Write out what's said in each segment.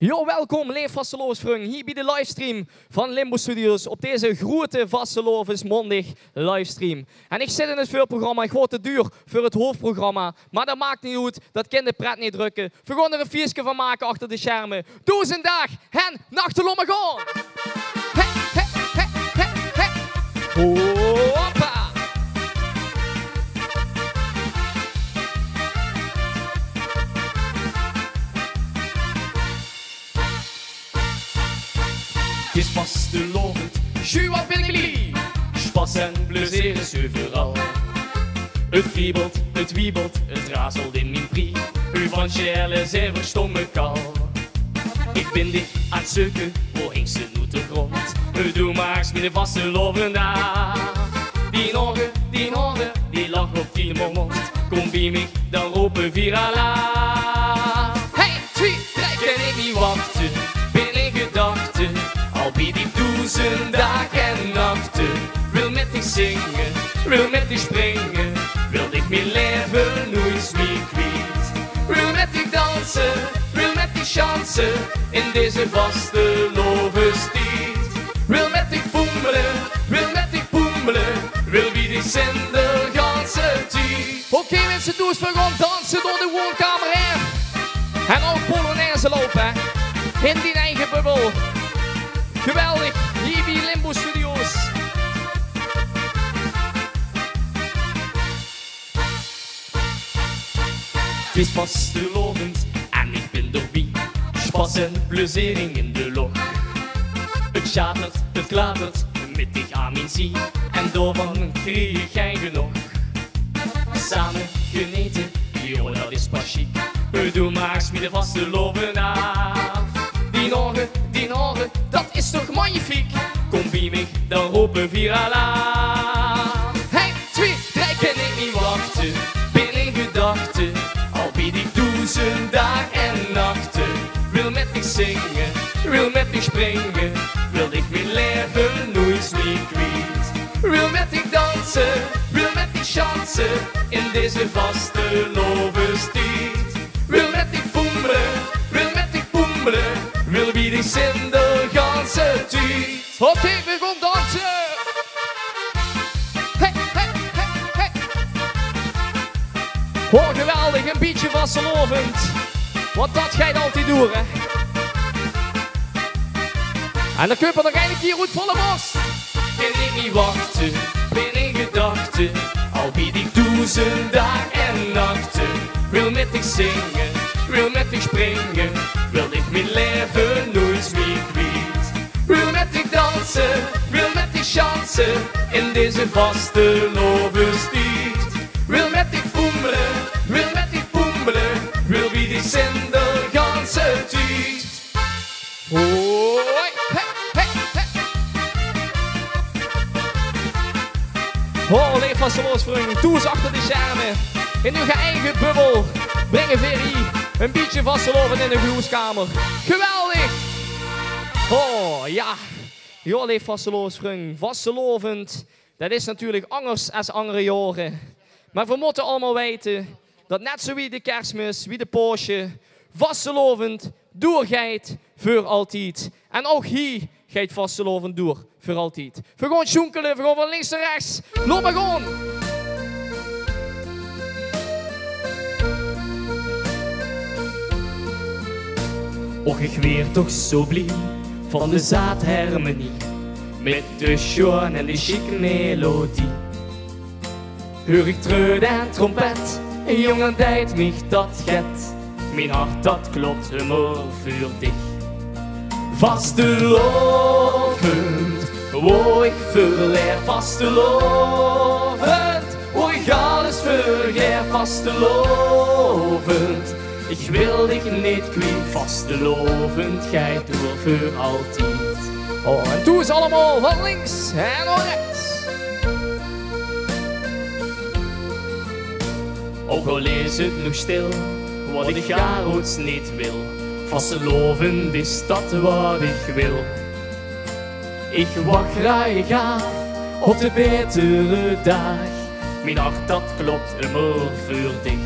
Yo, welkom, leef vastelovensvriend, hier bij de livestream van Limbo Studios op deze grote vastelovensmondig livestream. En ik zit in het voorprogramma, ik word te duur voor het hoofdprogramma, maar dat maakt niet uit, dat kan de pret niet drukken. We gaan er een feestje van maken achter de schermen. Doe eens een dag en nachtelomme gaan! Hey, hey, hey, hey, hey. Hoppa! Het is vastelovend, jus wat ben ik lief. Spas en plezier is overal. Het kriebelt, het wiebelt, het razelt in mijn prie. U van Sjelle zijn verstomme kal. Ik ben dich aan het zoeken, waar hing ze nu te grond? Doe maar eens met de vastelovend aan. Die ogen, die lach op die mond. Kom bij mij, dan roepen vier Allah. Hey, 2, 3, Kan ik niet wachten, ben in gedachten. Al bij die 1000 dagen en nachten. Wil met dich zingen, wil met dich springen. Wil ik mijn leven nooit meer kwijt. Wil met dich dansen, wil met dich chansen. In deze vastelovenstijd. Wil met dich poemelen, wil met dich poemelen. Wil wie dich zijn de ganse tijd. Oké mensen, doe eens, we gaan dansen door de woonkamer heen. En ook Polonaise lopen, in die eigen bubbel. Geweldig, hier bij Limbo Studios. Het is vastelovend en ik ben erbij. Spas en pleziering in de lach. Het schatert, het klatert, met dich aan mijn zie. En daarvan kreeg ik geen genoeg. Samen genieten, joh, dat is pas chic. We doen maar eens met de vastelovend af. Die ogen, dat is toch magnifiek. Kom bij mij, dan roepen vier Allah. Hey, 2, 3, Kan ik niet wachten, ben in gedachten. Al bij die 1000 dagen en nachten. Wil met dich zingen, wil met dich springen. Wil ik mijn leven nooit meer kwijt. Wil met dich dansen, wil met dich chansen. In deze vastelovenstijd. Wil met dich poemelen, wil met dich poemelen. Wil wie dich zijn de ganse tijd. Oké, we gaan dansen. Hey, hey, hey, hey. Oh, geweldig, een beetje vastelovend. Want dat ga je altijd doen, hè. En dan kun je nog eindelijk hier goed volle bos. Kan ik niet wachten, ben in gedachten. Al bij die 1000 dagen en nachten. Wil met dich zingen, wil met dich springen. Wil ik mijn leven nooit meer kwijt. Wil met dich dansen, wil met dich chansen. In deze vastelovenstijd. Wil met dich poemelen, wil met dich poemelen. Wil wie dich zijn de ganse tijd. Hoi, hey, hey, hey. Oh, leef vastelovensvriend, doe eens achter de schermen. In uw eigen bubbel brengen we hier een beetje vastelovend in de huwelijkskamer. Geweldig! Oh, ja. Jo, leef vastelovensvriend. Vastelovend, dat is natuurlijk anders als andere jaren. Maar we moeten allemaal weten dat net zo wie de kerstmis, wie de Porsche, vastelovend doorgaat voor altijd. En ook hier gaat vastelovend door voor altijd. We gaan schoenkelen, we gaan van links naar rechts. Loop maar gewoon! Och, ik weer toch zo blij van de zaadharmonie. Met de schoen en de chic melodie. Hoor ik treud en trompet, een jongen dijt mich dat get. Mijn hart dat klopt helemaal voor dich. Vastelovend, wo ik verleer. Vastelovend, wo ik alles vergeet. Vastelovend, ik wil dich niet kwijt. Vastelovend, gij door voor altijd. Oh, en doe eens allemaal van links en naar rechts. Ook al is het nog stil, wat ik gaarhouds niet wil. Vastelovend is dat wat ik wil. Ik wacht graag af op de betere dag. Mijn hart dat klopt helemaal voor dich.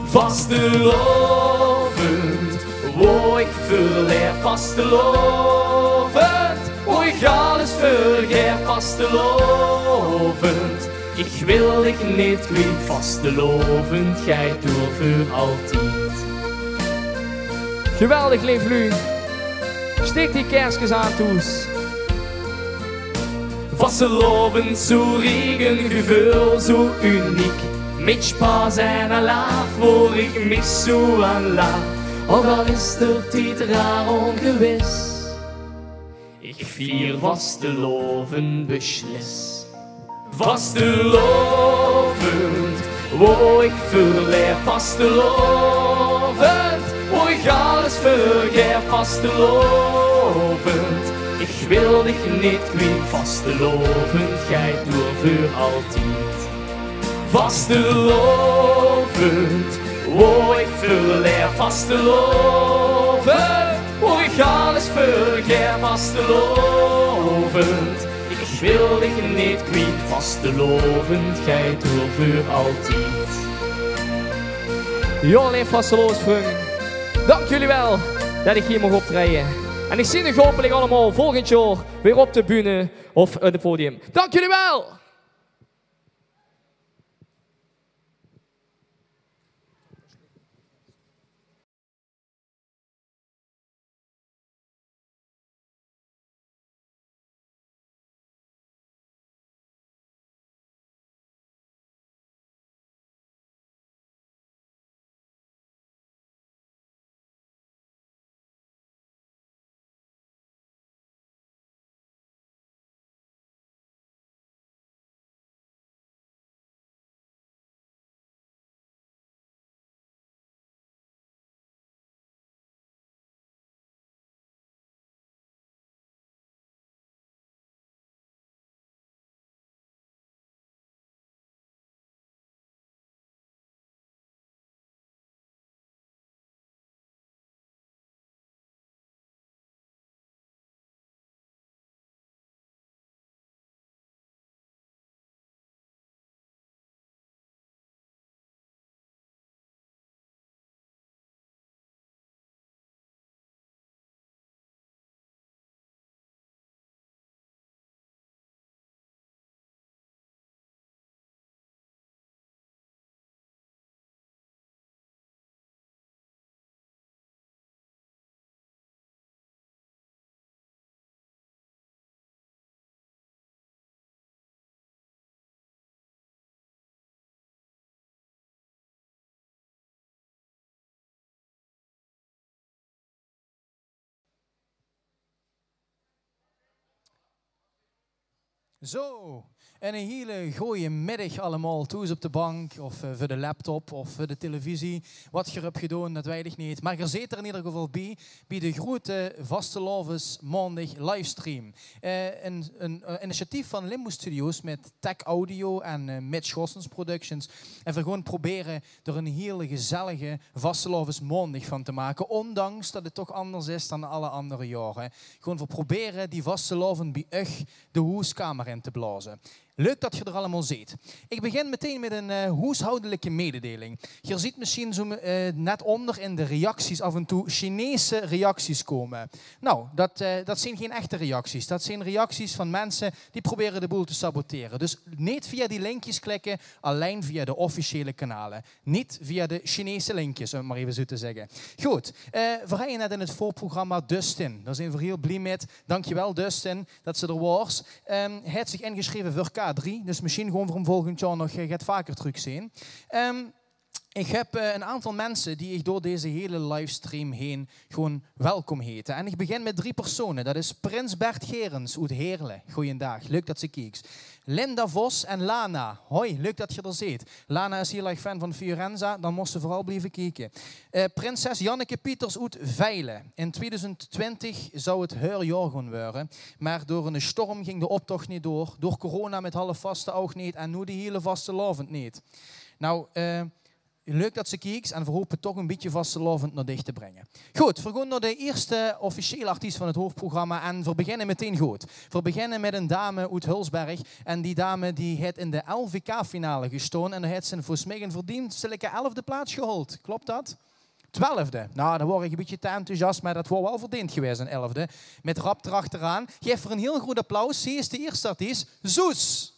Vastelovend, wo ik voor vastelovend. O, ik alles vergeet vastelovend. Ik wil dich niet kwijt, vastelovend. Gij door voor altijd. Geweldig, Leeflu. Steek die kerstjes aan toes. Vastelovend, zo regen, gevoel zo uniek. Met spaas en alaaf, voor ik mis zo aan laaf. Ook al is de tijd raar ongewis. Ik vier vastelovend beslis. Vastelovend, wo ik verleer vastelovend. Wo ik alles vergeet vastelovend. Ik wil dich niet kwijt, vastelovend, gij door voor altijd. Vastelovend, wo ik verleer vastelovend. Wo ik alles vergeet vastelovend. Ik wil dich niet kwijt, vastelovend, gij door voor altijd. Jo, leef vasteloos, vrienden. Dank jullie wel dat ik hier mag optreden. En ik zie jullie hopelijk allemaal volgend jaar weer op de bühne of op het podium. Dank jullie wel! Zo, en een hele goeie middag allemaal thuis op de bank, of voor de laptop, of voor de televisie. Wat je hebt gedaan, dat weet ik niet. Maar je zit er in ieder geval bij de grote Vastelovens maandag livestream. Een initiatief van Limbo Studios met Tech Audio en Mitch Gossens Productions. En we gewoon proberen er een hele gezellige Vastelovens maandag van te maken. Ondanks dat het toch anders is dan alle andere jaren. Gewoon voor proberen die Vasteloven bij euch de huiskamer in te blazen. Leuk dat je er allemaal ziet. Ik begin meteen met een huishoudelijke mededeling. Je ziet misschien zo net onder in de reacties af en toe Chinese reacties komen. Nou, dat zijn geen echte reacties. Dat zijn reacties van mensen die proberen de boel te saboteren. Dus niet via die linkjes klikken, alleen via de officiële kanalen. Niet via de Chinese linkjes, om het maar even zo te zeggen. Goed, we hadden net in het voorprogramma Dustin. Daar zijn we heel blij mee. Dankjewel Dustin dat ze er was. Hij heeft zich ingeschreven voor K3, dus misschien gewoon voor hem volgend jaar nog gaat vaker terug zien. Ik heb een aantal mensen die ik door deze hele livestream heen gewoon welkom heten. En ik begin met 3 personen. Dat is Prins Bert Gerens uit Heerlen. Goeiedag, leuk dat ze kijkt. Linda Vos en Lana. Hoi, leuk dat je er zit. Lana is heel erg fan van Fiorenza, dan moest ze vooral blijven kijken. Prinses Janneke Pieters uit Veilen. In 2020 zou het haar jaar gaan worden. Maar door een storm ging de optocht niet door. Door corona met half vaste oog niet en nu die hele vaste lavend niet. Nou, leuk dat ze kijkt en we hopen toch een beetje vastelovend naar dicht te brengen. Goed, we gaan naar de eerste officiële artiest van het hoofdprogramma en we beginnen meteen goed. We beginnen met een dame uit Hulsberg en die dame die heeft in de LVK-finale gestaan en daar heeft ze volgens mij een verdienstelijke 11e plaats gehaald. Klopt dat? 12e. Nou, dan word ik een beetje te enthousiast, maar dat wordt wel verdiend geweest, een 11e. Met Rap erachteraan. Geef er een heel groot applaus. Zij is de eerste artiest. Soes.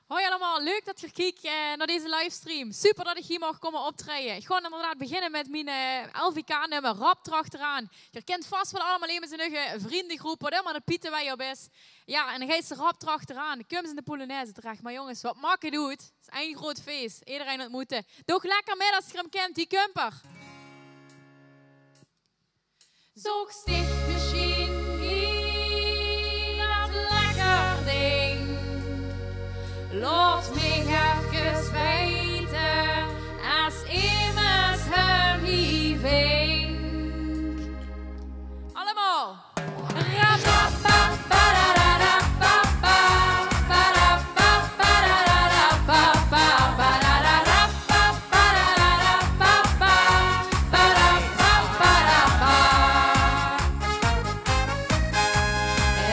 Hoi allemaal, leuk dat je kijkt naar deze livestream. Super dat ik hier mag komen optreden. Ik ga inderdaad beginnen met mijn LVK-nummer, Rap erachteraan. Je kent vast wel allemaal even zijn vriendengroep, wat helemaal de pieten waar je op is. Ja, en dan gaat ze Rap erachteraan. Dan komen ze in de Polonaise terecht. Maar jongens, wat Makke doet, het is een groot feest. Iedereen ontmoeten. Doe lekker mee als je hem kent, die kumper. Zocht zich misschien in dat lekker ding. Laat me even weten als immers verlieving. Allemaal.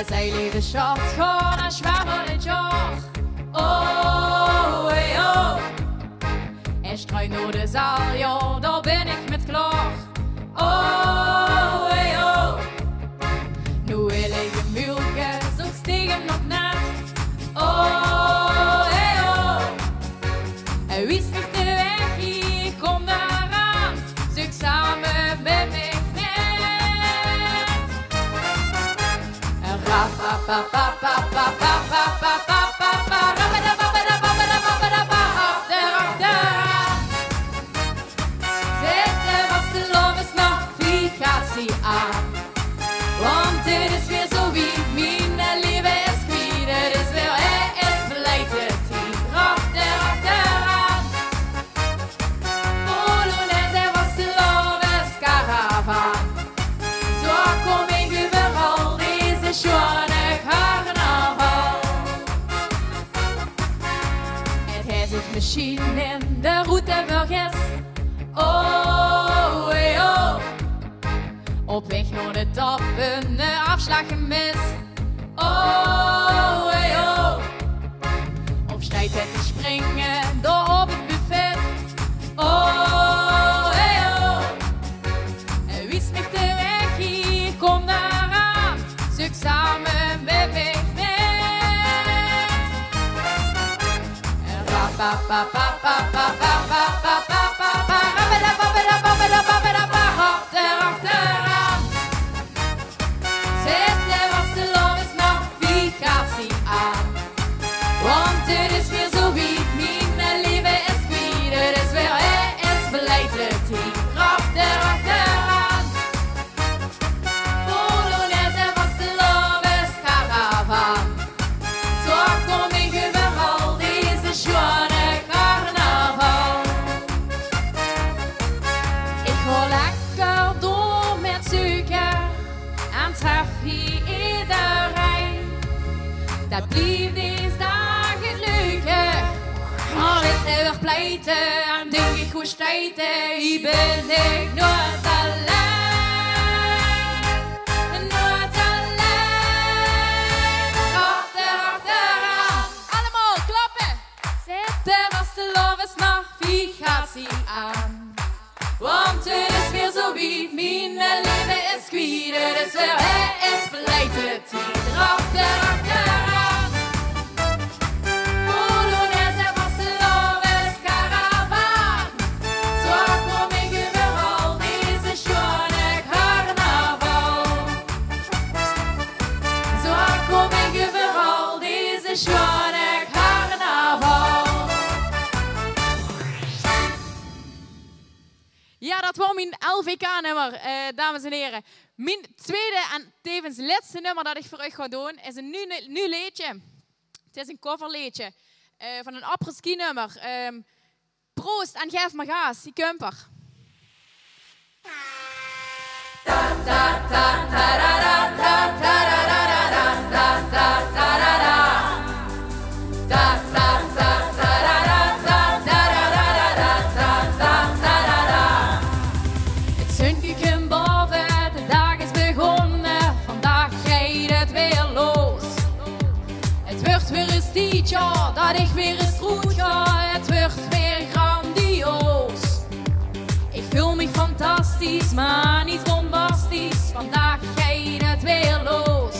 Zij leven short, gewoon een zwemmen in jaar. Oh, hey, oh. En strijd door de zaal, ja, daar ben ik met klaar. Oh, hey, oh. Nu wil ik een mulke, zo stegen nog net. Oh, hey, oh. En wie sticht de weg hier, kom daaraan. Zoek samen met mij net. En rap, rap, rap, rap, rap, rap, rap, rap, rap, rap. Want het is weer zo wie mijn leven is kwijt. Het is weer is beleid het hier achteraan. Polonaise was de Loves caravan. Zo kom ik overal deze schone carnaval. Het heeft zich misschien in de route vergist. Oh, hey, oh. Op weg naar de top, een afslag gemist. Oh, hey, oh. Op strijd het te springen, door op het buffet. Oh, hey, oh. En wie smikt de weg hier, kom daaraan. Zoek samen met mij net. En rap, rap, rap, rap, rap, rap, rap, rap, rap, rap, rap, erachteraan. Zitten was de Loves navigatie aan. Want het is weer zo wie mijn leven is kwijt. Het is weer is beleid het hier achteraan. Polonaise was de Loves caravan. Zo kom ik overal deze schone carnaval. Ik ga lekker door met suiker en tref hier iedereen. Dat blijft deze dag het leuke. Maar is er weer pleiten en denk ik hoe stijten. Hier ben ik nooit alleen. Nooit alleen. Achteraan. Allemaal klappen. Zet de vaste Loves navigatie aan. Want het is weer zo wie mijn leven is kwijt. Het is weer is beleid het hier achteraan. Polonaise was de Loves caravan. Zo kom ik overal deze schone carnaval. Zo kom ik overal deze schone carnaval. Ja, dat was mijn LVK-nummer, dames en heren. Mijn tweede en tevens laatste nummer dat ik voor u ga doen is een nieuw liedje. Het is een coverliedje van een apres-ski-nummer. Proost en geef me gas, die kumper. Ja, dat ik weer eens goed ga, het wordt weer grand. fantastisch, maar niet bombastisch. Vandaag gaat het weer los.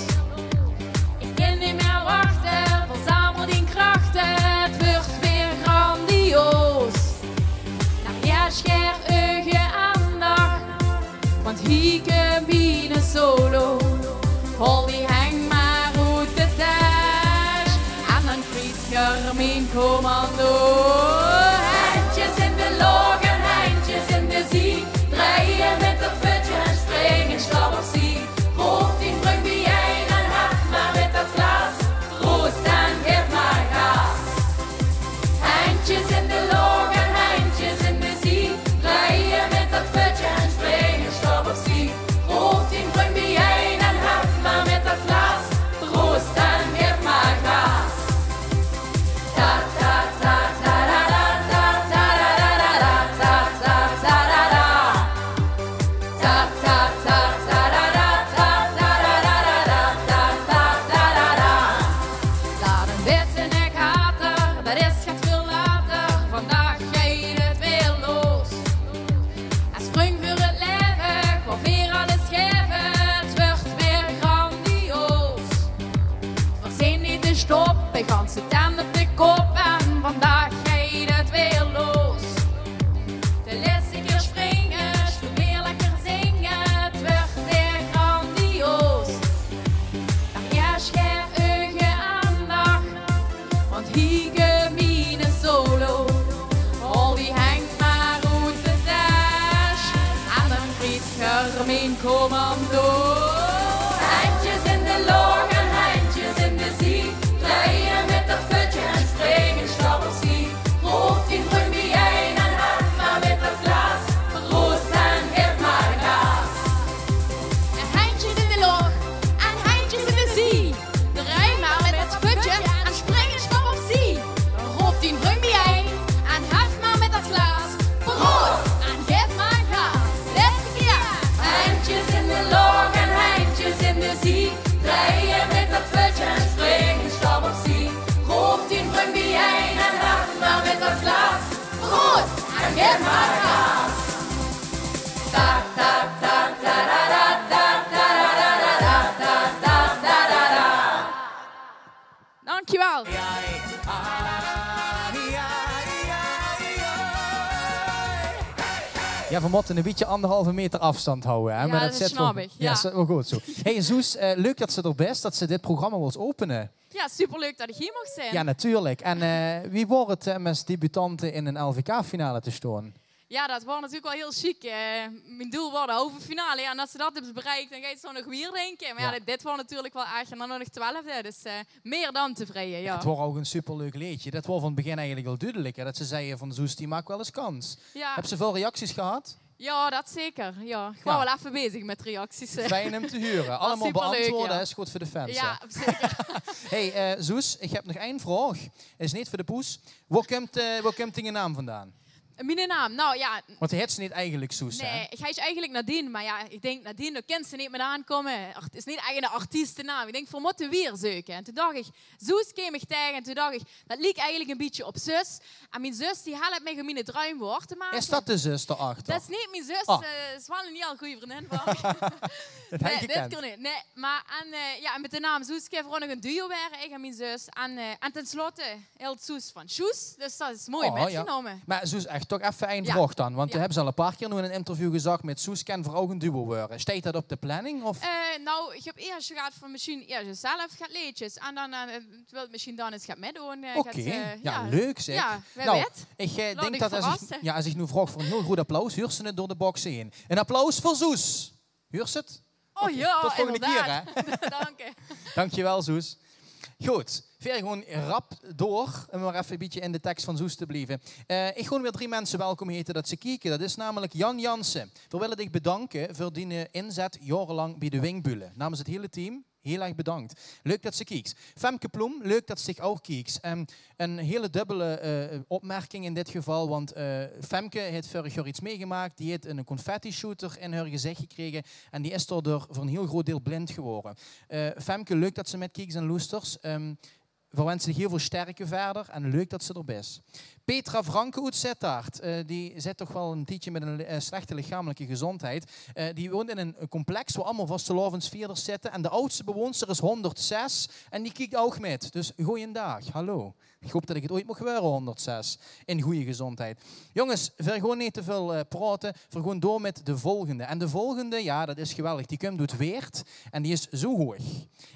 Ik kan niet meer wachten, verzamel die krachten. Het wordt weer grandioos. Naar ja, scher eugen aandacht, want hier komt een solo. Hol die hang maar uit de tas en dan krijg je mijn commando. Handjes in de lucht en handjes in de zee. Draaien met dat putje en springen stap op zee. Roep die brug bijeen en hap maar met dat glas. Roost en geef maar gas. Handjes in de lucht en handjes in de zee. Draaien met dat putje en springen stap op zee. Roep die brug bijeen en hap maar met dat glas. Roost en geef maar gas. Ta ta ta ta da da ta ta da da da ta ta ta da da. Ta ta ta ta da da ta ta da da da ta ta ta da da. Laat een witte nek hater, dat is gaat veel later. Vandaag gaat het weer los. Hij springt voor het leven, kwam weer aan de scheven. Het wordt weer grandioos. Verzin niet te stoppen, ganse tanden op de kop. En vandaag gaat het weer los. De laatste keer springen, stoel weer lekker zingen. Het wordt weer grandioos. Ach ja, scher eugen aandacht, want hier komt een solo. Al die hangt maar uit de tas en dan krijg je mijn commando. Handjes in de lucht en handjes in de zee. Draaien met dat putje en springen stap op zee. Roep die brug bijeen en hap maar met dat glas. Roost en geef maar gas. En handjes in de lucht en handjes in de zee. Draai maar met dat putje en springen stap op zee. Roep die brug bijeen en hap maar met dat glas. Roost en geef maar gas. Laatste keer. Handjes in de lucht en handjes in de zee. Draaien met dat putje en springen stap op zee. Roep die brug bijeen en hap maar met dat glas. Roost en geef maar gas. Ta ta ta ta da da ta ta da da da ta ta da da da. Dankjewel. Ja, we moeten een beetje 1,5 meter afstand houden. Hè? Ja, maar dat zit snap wel, ik, Ja, ja. zit wel goed zo. Hey Soes, leuk dat ze er best, dat ze dit programma wil openen. Ja, superleuk dat ik hier mag zijn. Ja, natuurlijk. En wie wordt het als debutanten in een LVK-finale te staan? Ja, dat was natuurlijk wel heel chic. Mijn doel was de halve finale. Ja, en als ze dat hebben bereikt, dan ga je zo nog weer denken. Maar ja, dit was natuurlijk wel echt. En dan nog 12e. Dus meer dan tevreden, ja. Het wordt ook een superleuk liedje. Dat was van het begin eigenlijk al duidelijk. Hè? Dat ze zeiden van Soes, die maakt wel eens kans. Ja, Heb ze veel reacties gehad? ja, dat zeker. Ja. Ik was wel even bezig met reacties. Fijn hem te huren. Allemaal superleuk, beantwoorden, ja. is goed voor de fans. Ja, hè? zeker. Hey Soes, ik heb nog één vraag. Is niet voor de poes. Waar komt die naam vandaan? Mijn naam, nou ja. Want hij heet ze niet eigenlijk Soes, hè? Nee, ik ga je eigenlijk Nadine, maar ja, ik denk Nadine, dat kent ze niet meer aankomen. Het is niet echt een artiestennaam. Ik denk, voor moeten we weer zoeken. En toen dacht ik, Soes kwam ik tegen en toen dacht ik, dat liep eigenlijk een beetje op zus. En mijn zus, die helpt mij om mijn druimwoord te maken. Is dat de zus daarachter? Dat is niet mijn zus, Ah. is wel een heel goede vriendin van me. Dat heb Nee, je dit gekend. kan niet. Nee, maar en met de naam Soes kunnen we nog een duo werden, ik en mijn zus. En tenslotte heel Soes van Soes. Dus dat is mooi Oh, ja. metgenomen. Maar Soes, echt toch even één Ja. vraag dan. Want Ja. we hebben ze al een paar keer nu in een interview gezegd met Soes kan voor ook een duo worden. Steekt dat op de planning? Of? Nou, ik heb eerst gehad van misschien eerst zelf gaat liedjes. En dan wil misschien dan eens gaat meedoen. Oké, ja, leuk zeg. Ja, wie Nou, weet. ik denk ik dat verrassen. als ik nu vraag voor een heel goed applaus, huur ze het door de box heen. Een applaus voor Soes. Huur ze het? Oh ja, tot volgende inderdaad. Dank je. Dankjewel, Soes. Goed, verder gewoon rap door. Om maar even een beetje in de tekst van Soes te blijven. Ik ga weer 3 mensen welkom heten dat ze kijken. Dat is namelijk Jan Jansen. We willen dich bedanken voor die inzet jarenlang bij de Wingbulen. Namens het hele team, heel erg bedankt. Leuk dat ze kijkt. Femke Ploem, leuk dat ze zich ook kijkt. Een hele dubbele opmerking in dit geval, want Femke heeft vorig jaar iets meegemaakt. Die heeft een confetti-shooter in haar gezicht gekregen en die is daardoor voor een heel groot deel blind geworden. Femke, leuk dat ze met kijkt en loesters. verwens ik heel veel sterke verder en leuk dat ze er is. Petra Franke uit Sittard, die zit toch wel een tijdje met een slechte lichamelijke gezondheid. Die woont in een complex waar allemaal vastelovensvierders zitten. En de oudste bewoonster is 106 en die kijkt ook met. Dus goeiedag, hallo. Ik hoop dat ik het ooit mag worden, 106, in goede gezondheid. Jongens, ver gewoon niet te veel praten, ver gewoon door met de volgende. En de volgende, ja, dat is geweldig. Die komt uit Weert en die is zo hoog.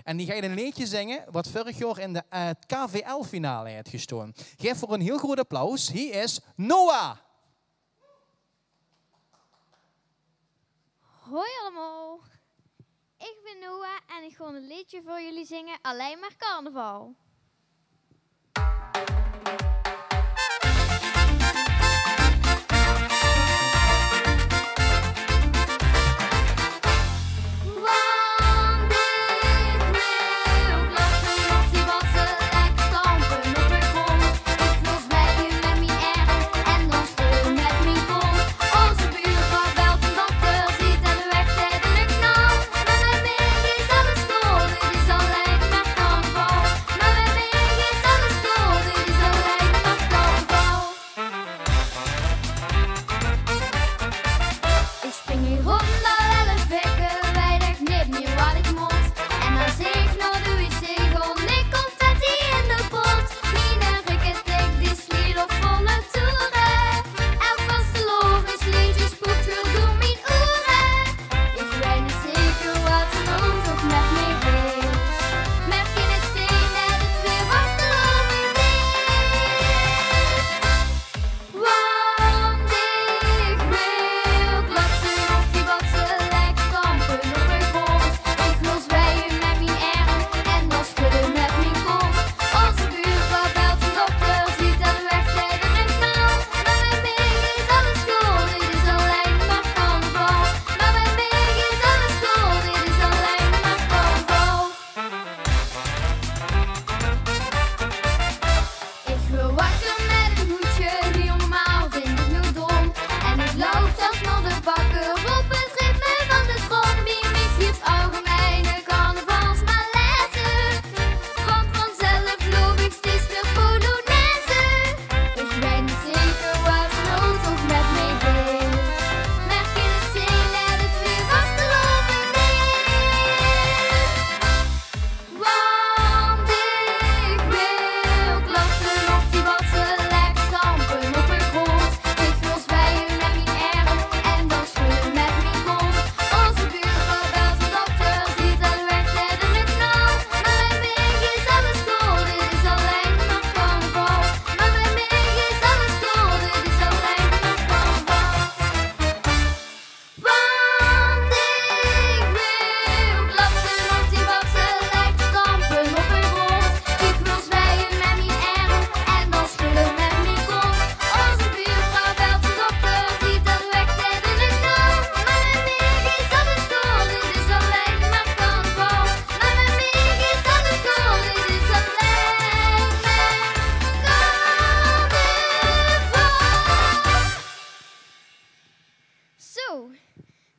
En die gaat een liedje zingen wat vorig jaar in de KVL-finale heeft gestaan. Geef voor een heel groot applaus. Hier is Noah. Hoi allemaal. Ik ben Noah en ik ga een liedje voor jullie zingen, alleen maar carnaval.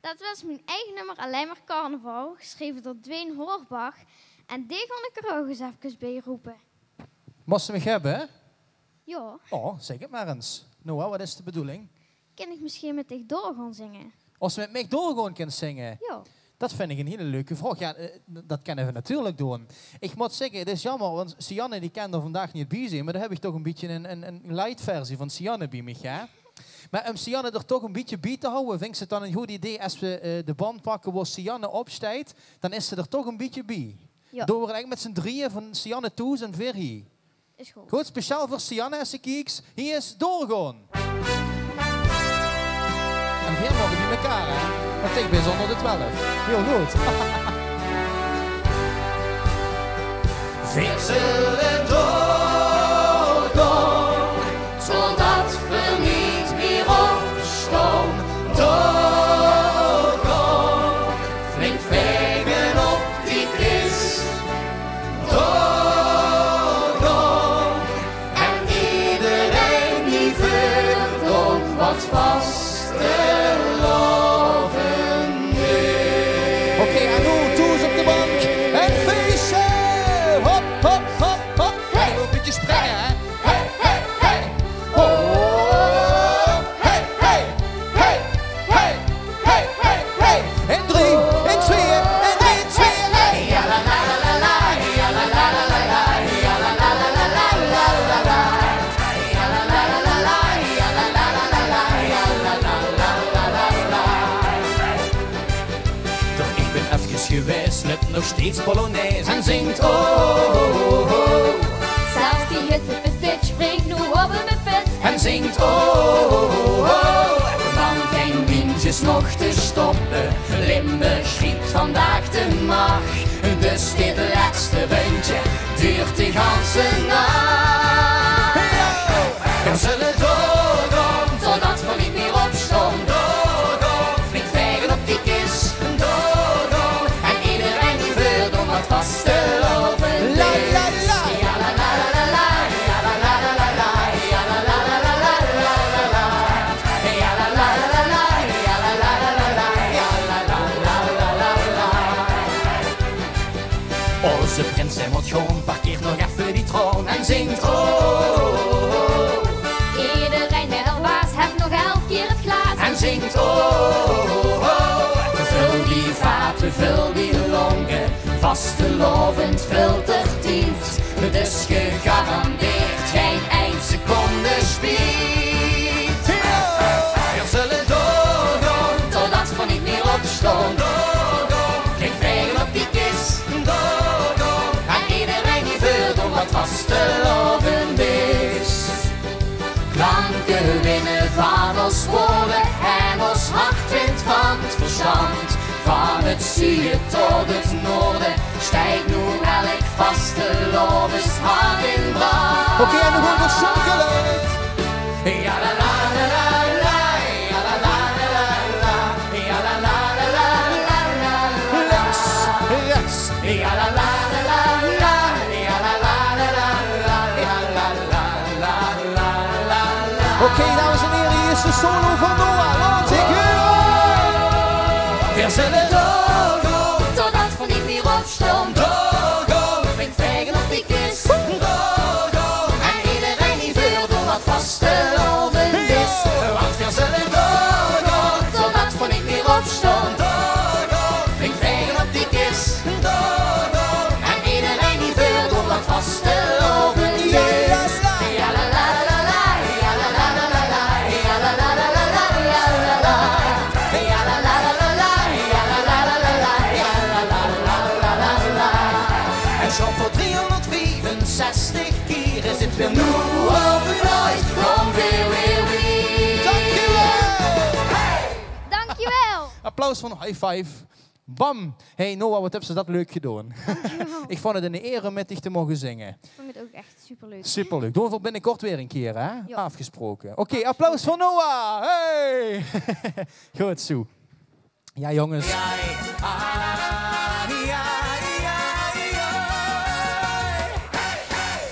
Dat was mijn eigen nummer Alleen maar Carnaval, geschreven door Dwayne Horbach. En die kon ik er ook eens even bij roepen. Moest je me hebben, hè? Ja. Oh, zeg het maar eens. Noah, wat is de bedoeling? Kan ik misschien met dich door gaan zingen? Als we met mij door gewoon kunnen zingen? Ja. Dat vind ik een hele leuke vraag. Ja, dat kunnen we natuurlijk doen. Ik moet zeggen, het is jammer, want Sianne die kan er vandaag niet bij zijn, maar daar heb ik toch een beetje een light versie van Sianne bij me, ja? Maar om Sianne er toch een beetje bij te houden, vind ik het dan een goed idee als we de band pakken waar Sianne opstijgt, dan is ze er toch een beetje bij. Ja. Door we eigenlijk met z'n drieën van Sianne Toes en Verhi. Is goed. Goed, speciaal voor Sianne als ze kijkt. Hier is Doorgaan. En veel mogen die elkaar, hè? Want ik ben onder de 12. Heel goed. We zullen doorgaan, totdat we niet meer opstaan. Doorgaan, flink vegen op die kist. Doorgaan, en iedereen die vult op wat vast te loven is. Oké, en nu Toes op de bank. En feestje! Hop, hop, hop, hop. nog steeds Polonaise en zingt oh, oh, oh, oh. Zelfs die hitte springt nu op mijn vet. En zingt oh, oh, oh, oh. Want geen wientjes nog te stoppen, Limburg schiept vandaag de macht. Dus dit laatste rondje duurt de ganse nacht. We zullen doorgaan, totdat we niet meer opstaan. Doorgaan, flink vegen op die kist. Doorgaan, en iedereen die wil om wat vast te lopen. La la la, ja la la la la, ja la la la la, ja la la la la la la la, ja la la la la, ja la la la la, ja la la la la la. Onze prins en wordt gewoon, parkeert nog even die troon en zingt oh, oh, oh. Iedereen met een baas heeft nog 11 keer het glaas. En zingt oh, oh, oh. Vul die vaten, vul die longen, vastelovend filtertief. Dus gegarandeerd geen eindseconde speed. We zullen doorgaan, totdat we niet meer opstaan. Doorgaan, geen vegen op die kist. Doorgaan, en iedereen die wil om wat vastelovend is. Klanken winnen van ons woorden en ons hart wint van het verstand. Van het zuiden tot het noorden stijgt nu elk vastelovendshart in brand. Oké, en nog een zongeluid. Ja la la la la la, ja la la la la la, ja la la la la la la la. Rechts. Ja la la la la la, ja la la la la la, ja la la la la la la. Oké, dames en heren, hier is de solo van Noah. Laat ik horen. We zullen doorgaan, totdat we niet meer opstaan. Doorgaan, flink vegen op die kist. Doorgaan, en iedereen die wil doen wat vastelovend is. Want we zullen doorgaan, totdat we niet meer opstaan. Doorgaan, flink vegen op die kist. Doorgaan, en iedereen die wil doen wat vastelovend is. Ja la la la la, ja la la la la, ja la la la la la, ja la la. Ja la la la la la, ja la la la la la, ja la la la la la la. En zo voor 365 keer is het weer nu of nooit. Kom weer, weer, weer. Dankjewel. Applaus van high five. Bam. Hey Noah, wat heb ze dat leuk gedaan. Ik vond het een eer om met dich te mogen zingen. Ik vond het ook echt superleuk. Superleuk. Doen we voor binnenkort weer een keer, hè? Ja. Afgesproken. Oké, applaus voor Noah. Hey. Goed zo. Ja, jongens.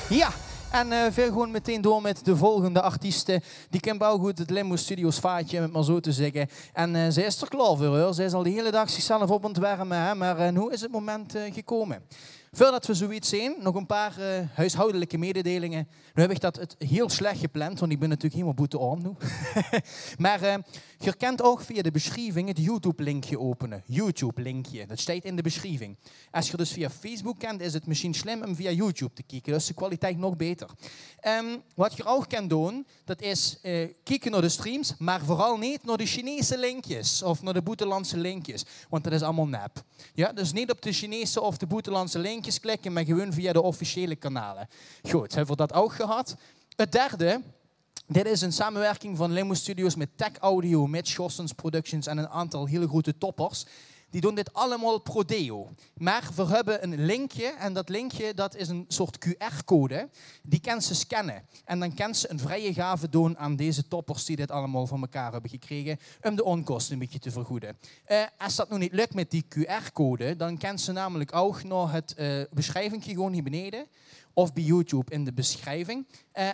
Ja. En verder gewoon meteen door met de volgende artiesten. Die kent wel goed het Limbo Studios vaatje, om het maar zo te zeggen. En zij is er klaar voor, hoor. Zij is al de hele dag zichzelf op het warmen, hè. Maar hoe is het moment gekomen? Voordat we zoiets zien, nog een paar huishoudelijke mededelingen. Nu heb ik dat het heel slecht gepland, want ik ben natuurlijk helemaal boetearm nu. Maar je kent ook via de beschrijving het YouTube-linkje openen. YouTube-linkje, dat staat in de beschrijving. Als je dus via Facebook kent, is het misschien slim om via YouTube te kijken. Dus de kwaliteit nog beter. Wat je ook kan doen, dat is kijken naar de streams, maar vooral niet naar de Chinese linkjes of naar de buitenlandse linkjes. Want dat is allemaal nep. Ja, dus niet op de Chinese of de buitenlandse linkjes klikken, maar gewoon via de officiële kanalen. Goed, hebben we dat ook gehad. Het derde, dit is een samenwerking van Limbo Studios met Tech Audio, met Gossens Productions en een aantal hele grote toppers. Die doen dit allemaal pro deo. Maar we hebben een linkje en dat linkje dat is een soort QR-code. Die kan ze scannen. En dan kan ze een vrije gave doen aan deze toppers die dit allemaal van elkaar hebben gekregen. Om de onkosten een beetje te vergoeden. Als dat nu niet lukt met die QR-code, dan kan ze namelijk ook naar het beschrijvingje gewoon hier beneden. Of bij YouTube in de beschrijving.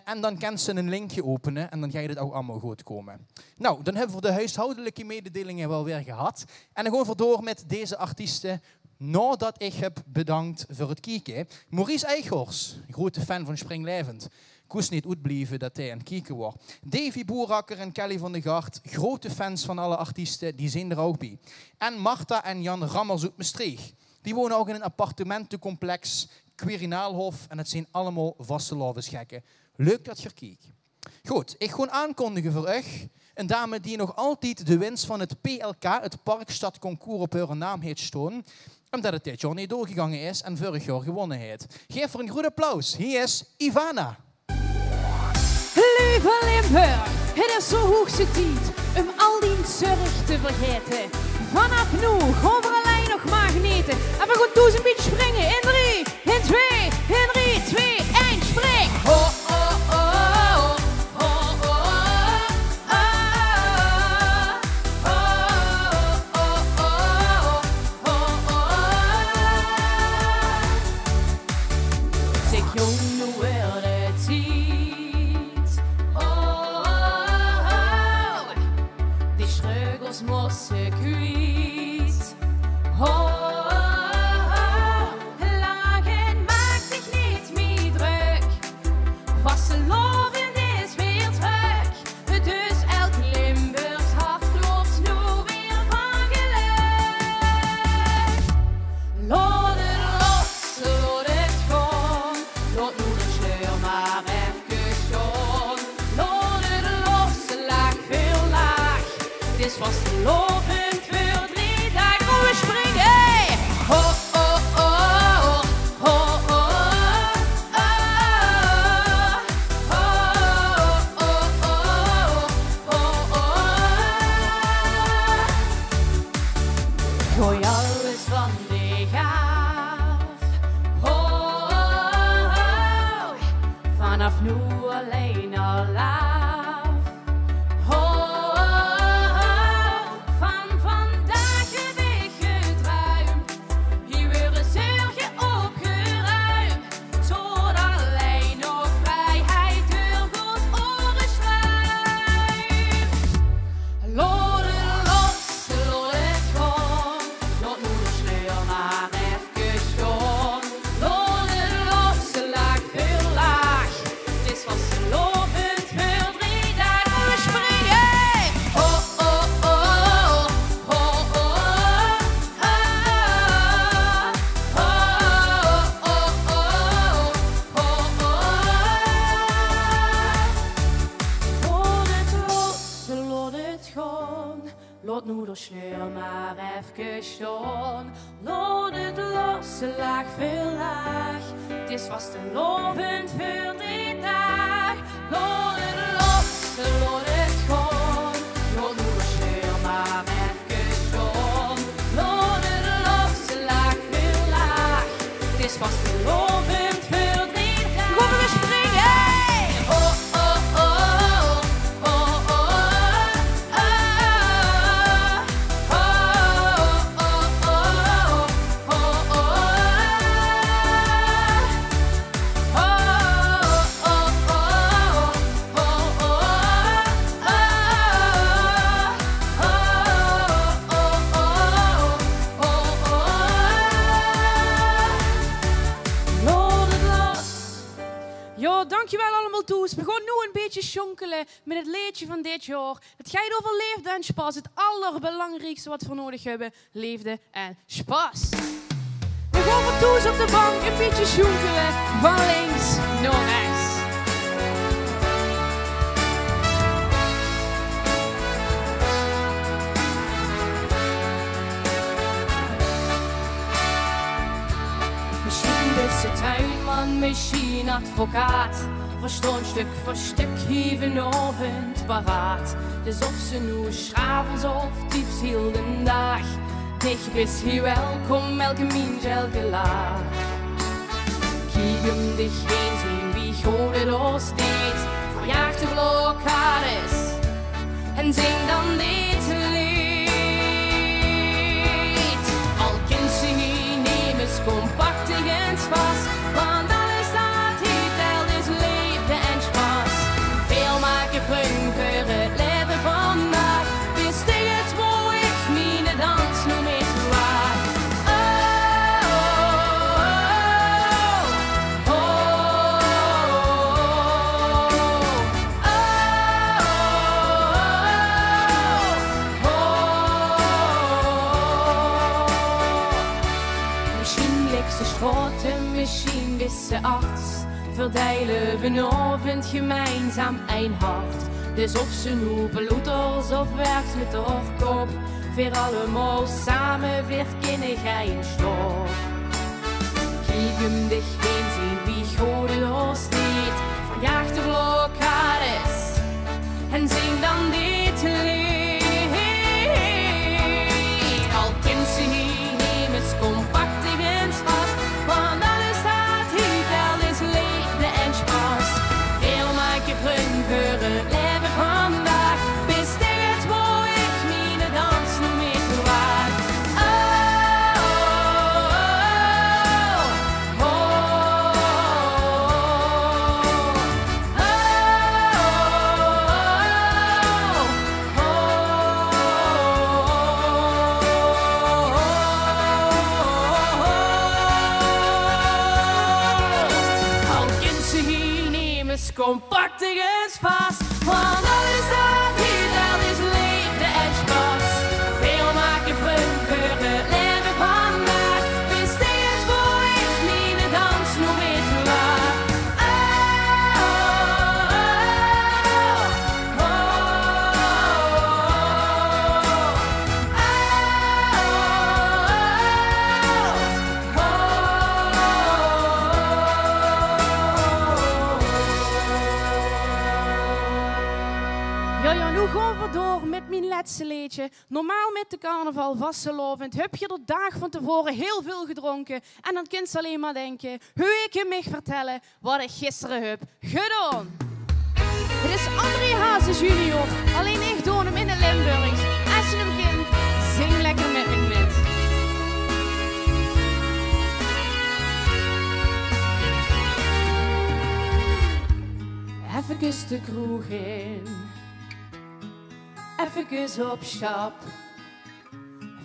En dan kan ze een linkje openen en dan ga je dit ook allemaal goed komen. Nou, dan hebben we de huishoudelijke mededelingen wel weer gehad. En dan gaan we door met deze artiesten. Nadat ik heb bedankt voor het kijken. Maurice Eichhorst, grote fan van Springlevend. Ik moest niet uitblijven dat hij aan het kijken wordt. Davy Boerakker en Kelly van der Gaart, grote fans van alle artiesten, die zijn er ook bij. En Marta en Jan Rammers uit Maastricht. Die wonen ook in een appartementencomplex, Quirinaalhof, en het zijn allemaal vastelovensgekken. Leuk dat je er kijkt. Goed, ik ga aankondigen voor u Een dame die nog altijd de winst van het PLK, het Parkstadconcours, op haar naam heeft staan. Omdat het dit jaar niet doorgegangen is en vorig jaar gewonnen heeft. Geef er een goed applaus. Hier is Ivana. Lieve Limburg, het is zo hoogste tijd om al die zorg te vergeten. Vanaf nu gaan we alleen nog maar genieten. En we gaan toen een beetje springen. In 3, in 2, in 3, 2, 1, spring! Ho, oh, oh, ho, oh, oh, zeg jong, nu wordt het tijd. Die struggles moesten kwijt. Lagen maakt zich niet meer druk. Vasteloven is weer terug. Dus elk Limburgs hart klopt nu weer van geluk. Laat het los, laat het gaan. Laat nu de sleur maar even gaan. Laat het los, laag veel laag. Het is vastelovend voor 3 dagen. Kom we springen! Ho, oh, oh, ho, oh, oh, gooi alles van dich af. Vanaf nu alleen al af. Van vandaag heb ik gedruimd. Hier worden zorgen opgeruimd. Tot alleen nog vrijheid door Gods oren sluimt. Laat het los, laat het gaan. Laat nu de sleur maar even gaan. Laat het los, laag veel laag. Het is vastelovend voor 3 dagen. We springen! Ho, oh, oh, ho, oh, laat het los, laat het gaan. Laat nu de sleur maar even staan. Laat het los, laag veel laag. Het is vastelovend voor 3 dagen. Laat het los, laat het gaan. Laat nu de sleur maar even staan. Laat het los, laag veel laag. Het is vastelovend voor 3 dagen. Kom we springen! Oh, oh, oh, oh, oh, oh, Ja, dankjewel allemaal toes. We gaan nu een beetje sjonkelen met het liedje van dit jaar. Het gaat over liefde en spas. Het allerbelangrijkste wat we nodig hebben. Liefde en spas. We gaan voor toes op de bank een beetje sjonkelen. Van links naar rechts. Misschien is het tuinman, misschien advocaat. Verstaan stuk voor stuk vanavond paraat. Dus of ze nu s'avonds of diep heel de dag. Dicht is hier welkom, elke minst, elke laag. Kijk hem dichtheen, zien wie goed het ons deed. Verjaag de blokkades en zing dan dit lied. Al kind ze hier nemen, compact tegen vast. Want alles staat hier, telt is liefde en spas. Veel maken vreugde voor het leven vandaag. Wist ik het mooi, mijn dans noem ik waar. Misschien wist ze arts, verdelen vanavond gemeinsam een hart. Dus of ze nu beloeters of werkt met de kop, weer allemaal samen weer kunnen gaan stop. Kijk hem dichtbij zien wie goede ons niet, verjaag de blokkades en zing dan dit lied. Al kind ze hier nemen ze compact tegen vast, want alles staat hier wel is liefde en spaas. Veel maak je vriend voor het leven vandaag, bis het mooi ik niet de dans nog meer te waard. Compact tegen vast, want alles staat hier, dat is liefde en spaas. Veel maken vriend voor het leven vandaag, bis steeds voor ik niet de dans nog meer te laat. Nu gaan we door met mijn laatste liedje. Normaal met de carnaval vastelovend heb je de dag van tevoren heel veel gedronken. En dan kun je alleen maar denken, hoe ik je mag vertellen wat ik gisteren heb gedaan. Het is André Hazes junior, alleen ik doe hem in de Limburgs. Als je hem kent, zing lekker met me met. Even de kroeg in. Even op stap,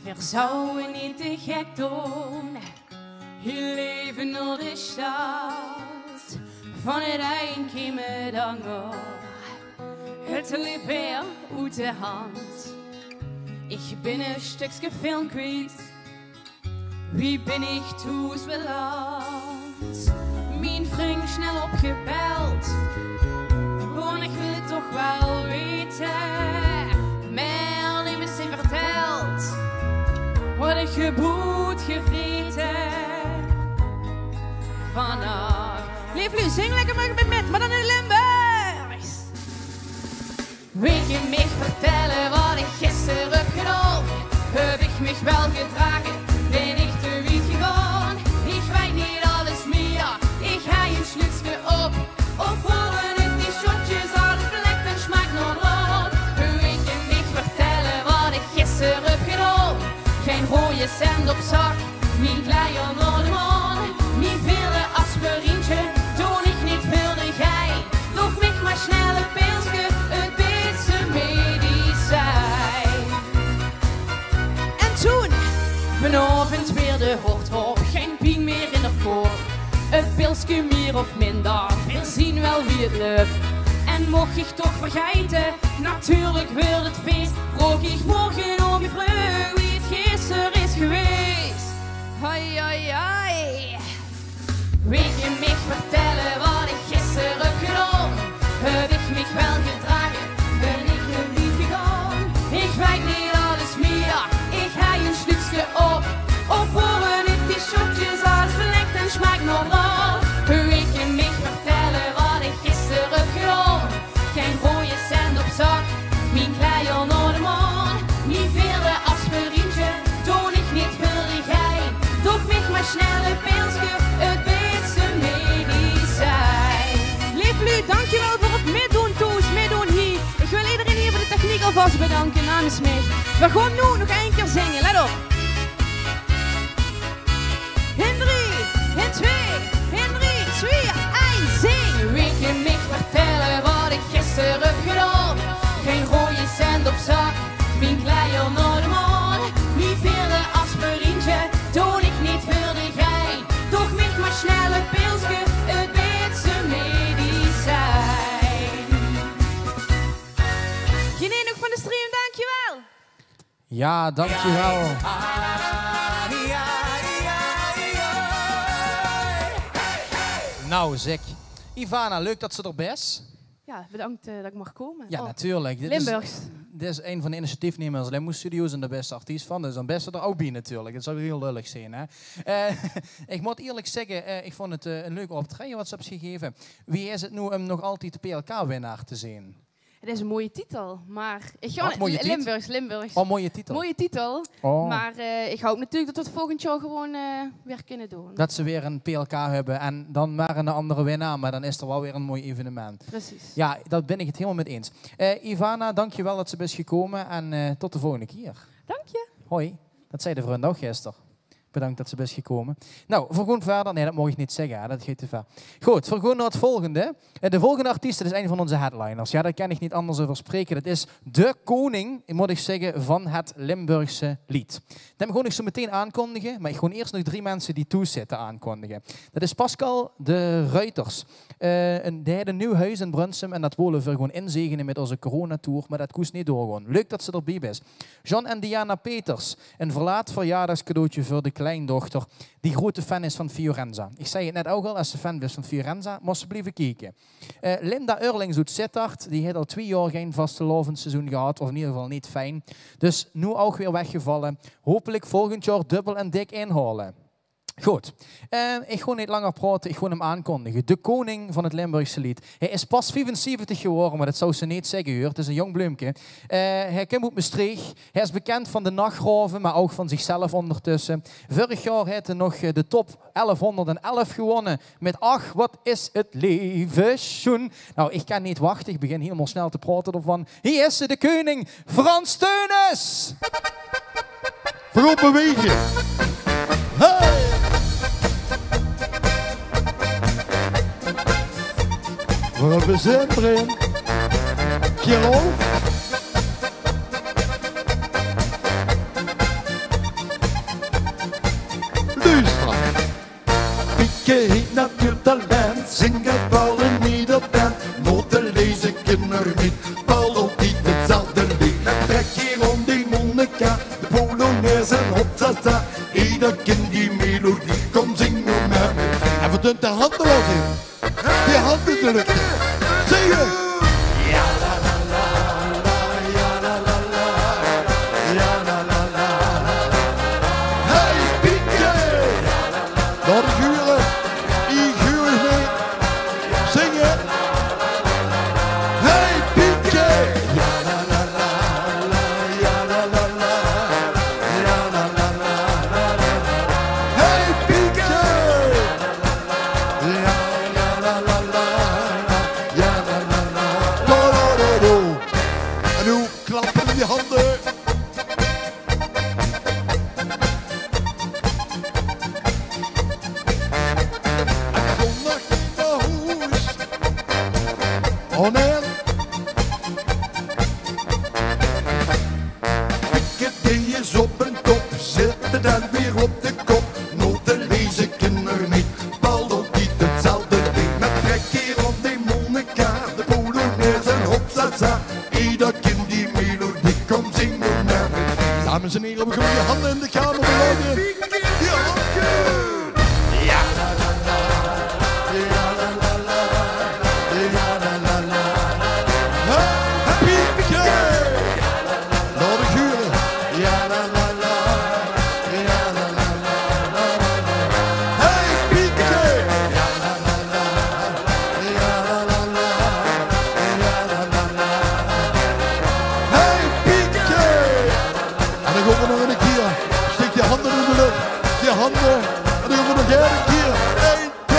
we zouden niet te gek doen. Je leven naar de stad, van het eind kiemen dan nog. Het liep weer uit de hand, ik ben een stukje film kwijt. Wie ben ik toes beland? Mijn vriend snel opgebeld, want ik wil het toch wel weten. Maar die me ze vertelt wat ik geboet gevreten vannacht. Lief Lu, zing lekker met, maar dan in Limburgs. Weet je mij vertellen wat ik gisteren heb gedaan? Heb ik mich wel gedragen? Ben ik te wiet gegaan? Ik weet niet alles meer, ik ga je slukje op. Of volgen het die shotjes, alles vlekt en smaakt nog rood. Geen rode cent op zak, mijn kleier naar de maan. Mijn vele aspirintje, doe ik niet wilde gij. Doch mich maar snelle pilsje, het beetje medicijn. En toen, vanavond weer de hoort, geen pijn meer in de voor. Het pilsje meer of minder, we zien wel wie het lukt. En mocht ik toch vergeten, natuurlijk wil het feest. Vroeg ik morgen om je vreugd wie het gisteren is geweest. Hoi, hoi, hoi. Weet je mich vertellen wat ik gisteren heb gedaan? Heb ik mich wel gedragen? Ben ik er niet gegaan? Ik weet niet alles meer, ik ga een stukje op. Of horen het die shotjes, alles verlekt en smaakt nog rood. Weet je mich vertellen wat ik gisteren heb gedaan? Geen rode cent op zak, mijn kleier naar de maan. Mijn vele aspirintje, doe ik niet veel rigijn. Doch mich maar snelle pilsje, het beste medicijn. Lief Lu, dankjewel voor het meedoen, Toes, meedoen hier. Ik wil iedereen hier voor de techniek alvast bedanken namens mij. We gaan nu nog één keer zingen, let op. In 3, in 2, in 3, 2, 1, zing. Weet je mich vertellen wat ik gisteren heb gedaan? Geen rode cent op zak, mijn kleier naar de maan. Mijn vele aspirintje, doe ik niet veel de gein. Doch mich maar snelle pilsje, het beetje medicijn. Geneen ook van de stream, dankjewel. Ja, dankjewel. Nou zeg, Ivana, leuk dat ze er best. ja, bedankt dat ik mag komen. Ja, Oh, natuurlijk. Limburgs. Dit is een van de initiatiefnemers Limbo Studios en de beste artiest van. Dus dan beste er ook bij natuurlijk. Het zou heel lullig zijn. Hè? Ik moet eerlijk zeggen, ik vond het een leuk optreden wat ze hebben gegeven. Wie is het nu om nog altijd de PLK-winnaar te zien? Het is een mooie titel, maar ik ga Wat, mooie titel? Limburgs. Oh, mooie titel. Mooie titel, Oh. maar ik hoop natuurlijk dat we het volgend jaar gewoon weer kunnen doen. Dat ze weer een PLK hebben en dan maar een andere winnaar, maar dan is er wel weer een mooi evenement. Precies. Ja, daar ben ik het helemaal mee eens. Ivana, dankjewel dat ze is gekomen en tot de volgende keer. Dank je. Hoi, dat zei de vriend ook gisteren. Bedankt dat ze is gekomen. Nou, we gaan verder. Nee, dat mag ik niet zeggen. Hè. Dat gaat te ver. Goed, we gaan naar het volgende. De volgende artiest dat is een van onze headliners. Ja, daar kan ik niet anders over spreken. Dat is de koning, moet ik zeggen, van het Limburgse lied. Dat ga ik zo meteen aankondigen. Maar ik ga eerst nog 3 mensen die toezitten aankondigen. Dat is Pascal de Ruiters. Die heeft een nieuw huis in Brunsum en dat willen we gewoon inzegenen met onze coronatour. Maar dat koest niet doorgaan. Leuk dat ze erbij is. John en Diana Peters. Een verlaat verjaardagscadeautje voor de kleindochter die grote fan is van Fiorenza. Ik zei het net ook al, als ze fan is van Fiorenza, moest ze blijven kijken. Linda Eurlings doet Sittard. Die heeft al 2 jaar geen vastelovenseizoen gehad, of in ieder geval niet fijn. Dus nu ook weer weggevallen. Hopelijk volgend jaar dubbel en dik inhalen. Goed, ik ga niet langer praten, ik ga hem aankondigen. De koning van het Limburgse lied. Hij is pas 75 geworden, maar dat zou ze niet zeggen, hoor. Het is een jong bloemke. Hij komt uit Maastricht. Hij is bekend van de nachtgraven, maar ook van zichzelf ondertussen. Vorig jaar heeft hij nog de top 1111 gewonnen. Met ach, wat is het leven schoen. Nou, ik kan niet wachten, ik begin helemaal snel te praten ervan. Hier is de koning, Frans Teunis! Voorop bewegen! Hey! We zijn erin. Kilo. Luister. Pieke heet natuurtalent. Zing het wel in ieder band. Noten lezen kinderen niet. Bal altijd hetzelfde lied. Dan trek je rond die Monica. De Polonaise en hopsasa. Ieder kind die melodie. Kom zing nu met me. En verdund de handen wel in. Die handen drukken. Zingen! Ja la la la la, ja la la la, ja la la la. Hey Pietje! Door de guren, die guren mee. Zingen! Hey Pietje! Ja la la la la, ja la la la, ja la la la la. Hey Pietje! Ja la la la la. En nu klappen die handen. En zondag in de hoes. Oh nee. Pikken die is op een top. Zitten dan weer op de kop. Noten lezen kinderen niet. Bal doet niet hetzelfde ding. Met trek hier op de Monica. De Polonaise en hopsasa. Ieder kind die melodie, kom zing nu met me. Dames en heren, we gaan je handen in de kamer bewegen. Ja, ja la la la, ja la la la, ja la la la. Hey, Pietje! Door de guren. Ja la la la, ja la la la. Hey, Pietje! Ja la la la, ja la la la, ja la la la. Hey Pietje! En dan gaan we nog een keer. Steek je handen in de lucht. Je handen. En dan gaan we nog een keer. 1, 2,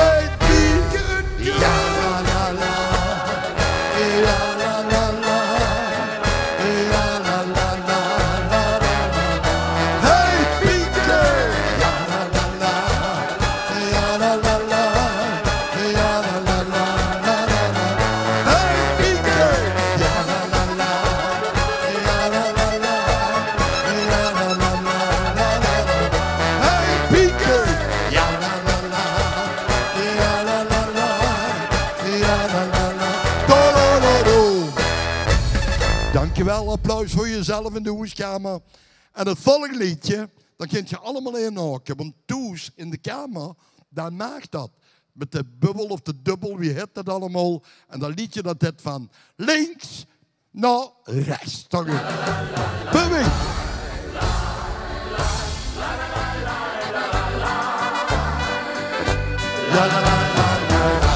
3. Ja la la la. Ja la la la. Ja la la la. Hey Pietje! Ja la la la. Ja la la la. Ja la la la. Hey Pietje! Ja la la la. Ja la la la. Ja la la la. Hey Pietje! Ja la la la. Ja la la la. Ja la la la. Tolololo. Dankjewel, applaus voor jezelf in de hoeskamer. En het volgende liedje, dat kunt je allemaal inhaken. Want Toes in de kamer, daar maakt dat. met de bubbel of de dubbel, wie heet dat allemaal? En dan liedje dat het van links naar rechts. Beweeg. La la la la la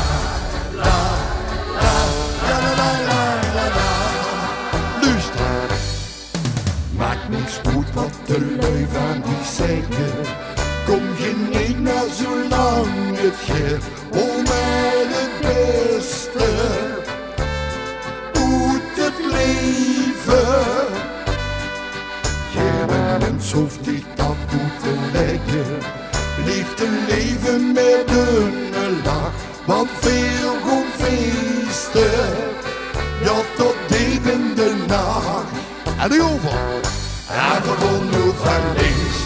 la la la la la la. Luister. Maakt niks goed wat de lui van die zeggen. Kom geen niet naar zolang het geeft om mij het beste. Uit het leven. Geen mens hoeft niet dat goed te leggen. Liefde leven met een lach, want veel goed feesten. Ja, tot diep in de nacht. En die over. En gewoon nu van links,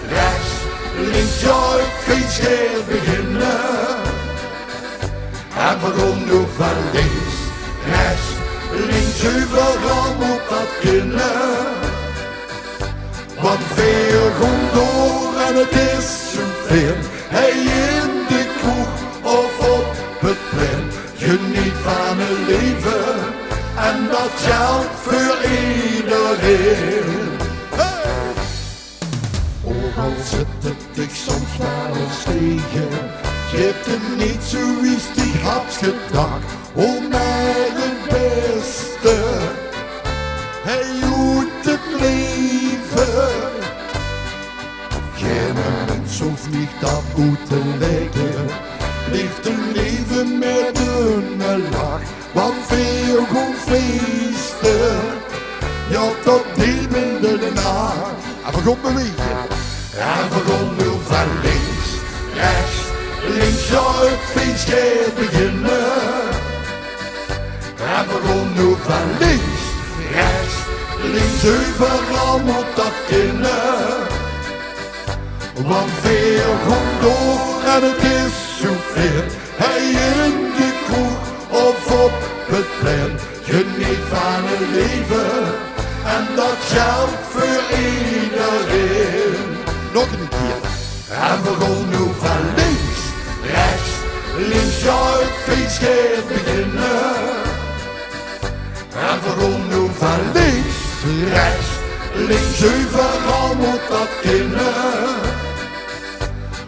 rechts, links, ja, ik feest gaat beginnen. En gewoon nu van links, rechts, links, overal moet dat kunnen. Want veel komt door en het is zoveel. Hij in de kroeg of op het plein. Geniet van het leven en dat geldt voor iedereen. Hey! Ook al zit het dich soms wel eens tegen, je hebt hem niet zoiets die had gedacht. Om mij het beste. Hij doet het leven. Geen mens hoeft niet dat goed te leggen. Leeft een leven met een lach. Want veel goed feesten. Ja, tot diep in de nacht. En we gaan bewegen. En we gaan nu van links, rechts, links. Ja, het feest gaat beginnen. En we gaan nu van links, rechts, links, overal moet dat kunnen. Want veel komt door en het is zoveel. Hij in de kroeg of op het plein. Geniet van het leven en dat geldt voor iedereen. Nog een keer. En we gaan nu van links, rechts, links. Ja, het feest gaat beginnen. En we gaan nu van links, rechts, links, overal moet dat kunnen.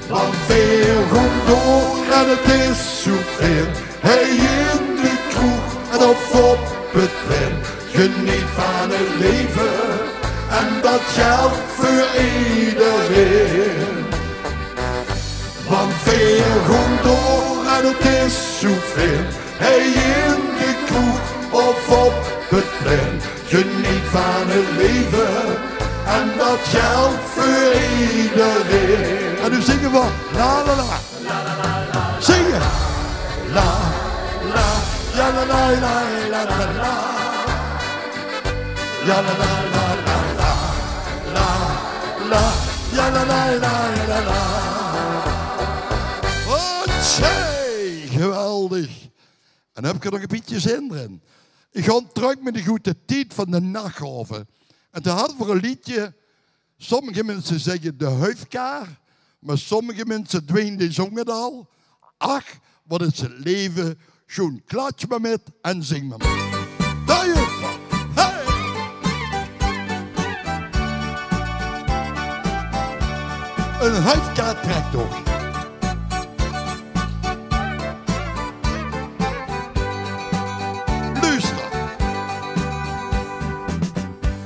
Want veel komt door en het is zoveel. Hij in de kroeg en op het plein. Geniet van het leven en dat geldt voor iedereen. Want veel komt door en het is zoveel. Hij in de kroeg of op het plein. Geniet van het leven en dat geldt voor iedereen. En nu zingen we la la la. Zingen. La la ja la la la la la la. Ja la la la la la la la. Ja la la la la la. Oké, geweldig. En dan heb ik er nog een beetje zin erin. Ik ga terug met de goede tijd van de nachthaven. En toen hadden we een liedje. Sommige mensen zeggen de huifkaar. Maar sommige mensen die zongen het al. Ach, wat is het leven. Zo'n klatsch me met en zing me met. Daar je. Hey! Een huifkaar trekt toch.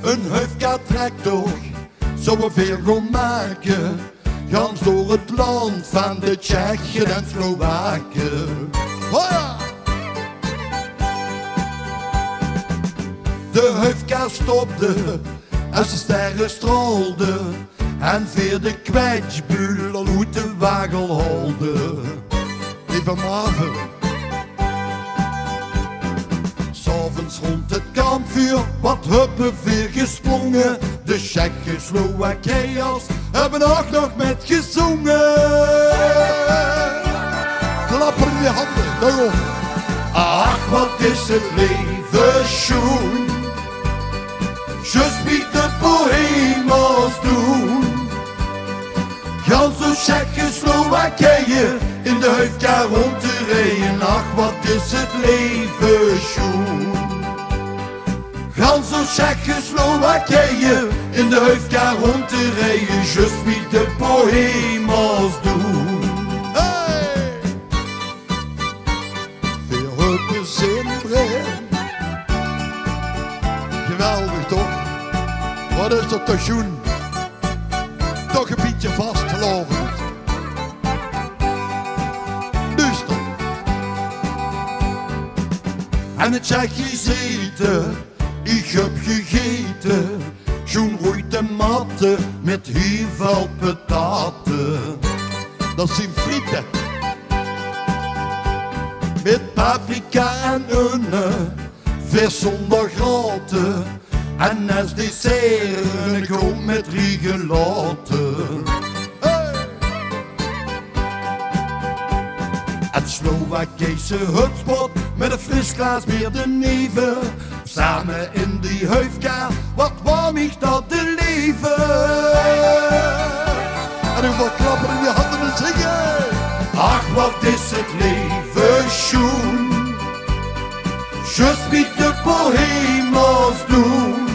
Een huifkaarttractor zou er veel gaan maken, gans door het land van de Tsjechen en Slowaken. Oh ja! De huifkaart stopte en zijn sterren straalden en veer de kwetsbuul al uit de wagel holde. Lieve maven. S'avonds rond het kampvuur, wat hebben weer gesprongen. De Tsjechoslowakijers hebben ook nog met gezongen. Klapper in je handen, daarom. Ach, wat is het leven schoon. Just wie de bohemers doen. Gans Tsjechoslowakije in de huifkar rond te rijden. Ach, wat is het leven schoon. Gaan zo Tsjechoslowakije, in de huifkar rond te rijden. Just wie de bohemos doen. Hey! Veel huppes in Brem. Geweldig toch? Wat is dat toch schoen? Toch een beetje vastgelopen. Luister. En het Tsjechisch eten, ik heb gegeten. Schoen roeit de matten met heel veel pataten. Dat zijn frieten. Met paprika en unnen, vis zonder graten. En als dessert een kom met riegelaten. Hey! Het Slowakijse hutspot met een fris glas bier de neven. Samen in die huifkar, wat warm ik dat de leven. En hoeveel klappen in je handen en zingen. Ach, wat is het leven schoen. Just wie de bohemos doen.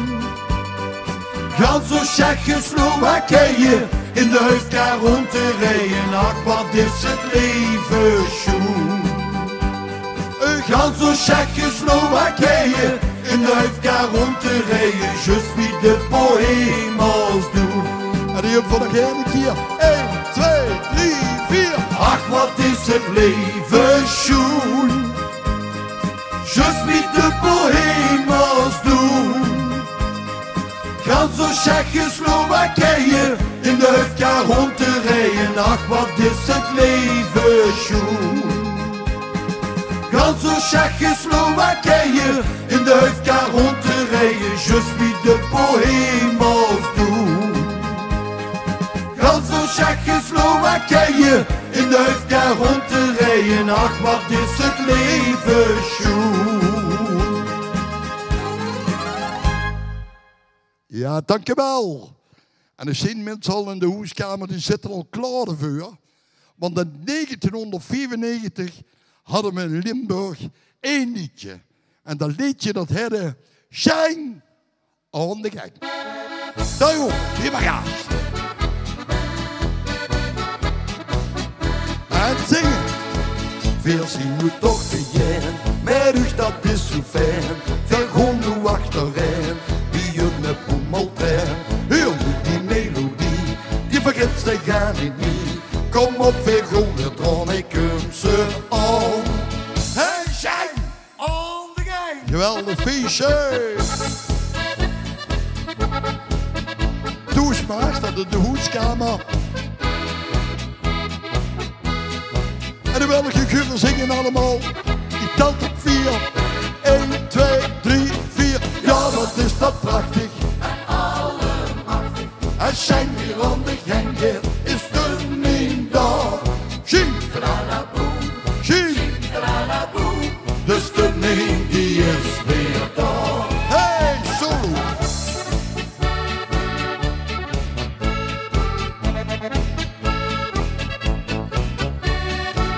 Gaan zo Tsjechoslowakije, in de huifkar rond te rijden. Ach, wat is het leven schoen. Gaan zo Tsjechoslowakije, in de huifkar rond te rijden. Just wie de bohemos doen. En die hebben we nog een keer. 1, 2, 3, 4. Ach, wat is het leven schoen. Just wie de bohemos doen. Gaan zo Tsjechoslowakije, in de huifkar rond te rijden. Ach, wat is het leven schoen. Gaan zo Tsjechoslowakije, in de huifkar rond te rijden. Just wie de bohemos doen. Gaan zo Tsjechoslowakije, in de huifkar rond te rijden. Ach, wat is het leven schoen. Ja, dankjewel. En er zijn mensen al in de huiskamer die zitten al klaar ervoor. Want in 1994 hadden we in Limburg 1 liedje. En dat liedje dat heette Shine on the Gang. Daar joh, hier maar gaan. En zingen. Veel zien we toch te gaan. Met u dat is zo fijn. Veel gewoon nu achterin. Wie een boemeltrein. Heel goed die melodie. Die vergeet ze gaan niet. Kom op, veel groene tron. Ik kum ze al. Hey, shine on the gang. Geweldig feestje. Toesmaak staat in de hoedskamer. En de welke geuren zingen allemaal. Die telt op 4. 1, 2, 3, 4. Ja, wat is dat prachtig. En allemachtig. En zijn hier aan de gang. Is de min daar. Schiet. Schiet. Dus de min die is weer daar. Hey, solo.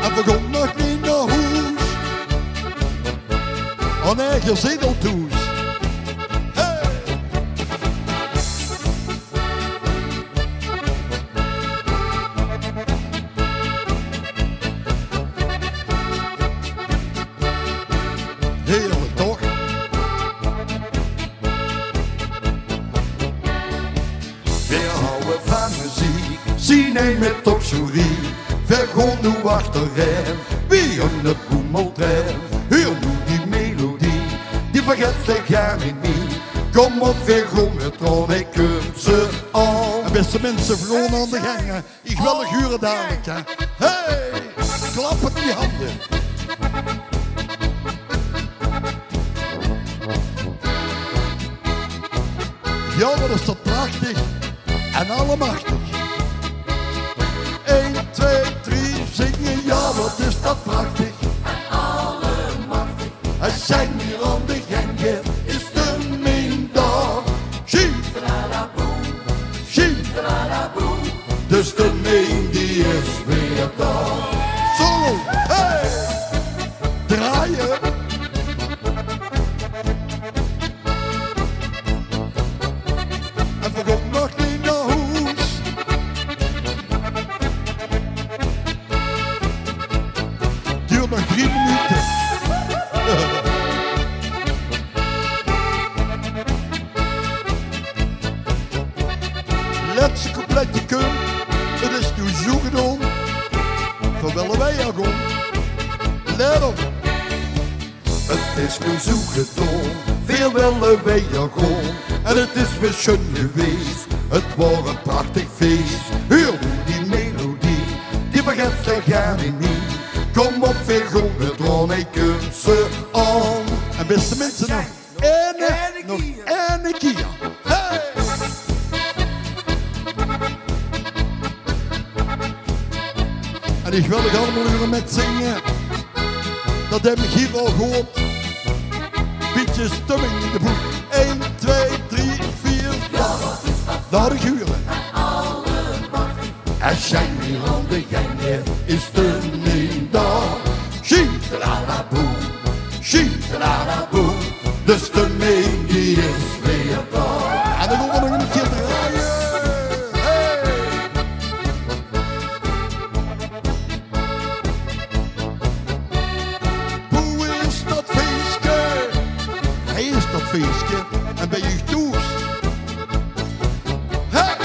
En we gaan nog niet naar huis. Oh nee, je zit al thuis. Hey. Heerlijk toch? We houden van muziek, zie nee met toch souris. We gaan nu achterin, wie een de boemeltrein. Heel nu die melodie, die vergeet ze gaan niet. Kom op, we gaan met tron, ik kum ze al. En beste mensen, gewoon aan de gangen. Ik wil een uren dadelijk, hè. Hey, klappen die handen. Ja, wat is dat prachtig en allemachtig. 1, 2, 3, zingen, ja, wat is dat prachtig en allemachtig. Hij zijn hier aan de gang, is de min daar. Schiet, schiet, dus de min die is weer daar. Zo. laatste coupletje kunnen. Het is nu zo gedaan. Zo willen wij ja gewoon. Let op. Het is nu zo gedaan. Veel willen wij ja gewoon. En het is weer schön geweest. Het was een prachtig feest. Hoor die melodie. Die vergeet zij gaan niet. Kom op, veel gewoon weer dron. Ik kun ze aan. En beste mensen nog. Nog een keer. Hey! En ik wil het allemaal uren met zingen. Dat heb ik hier al gehoord. Beetje stemming in de boek. 1, 2, 3, 4. Naar de guren. En zijn hier aan de gangen is de niet daar. Schiet-la-la-boe. Schiet-la-la-boe. De stemming die is weer daar. En dan gaan we nog een keer draaien. Hey! Hoe is dat feestje? Hij is dat feestje. En ben je toes? Hey!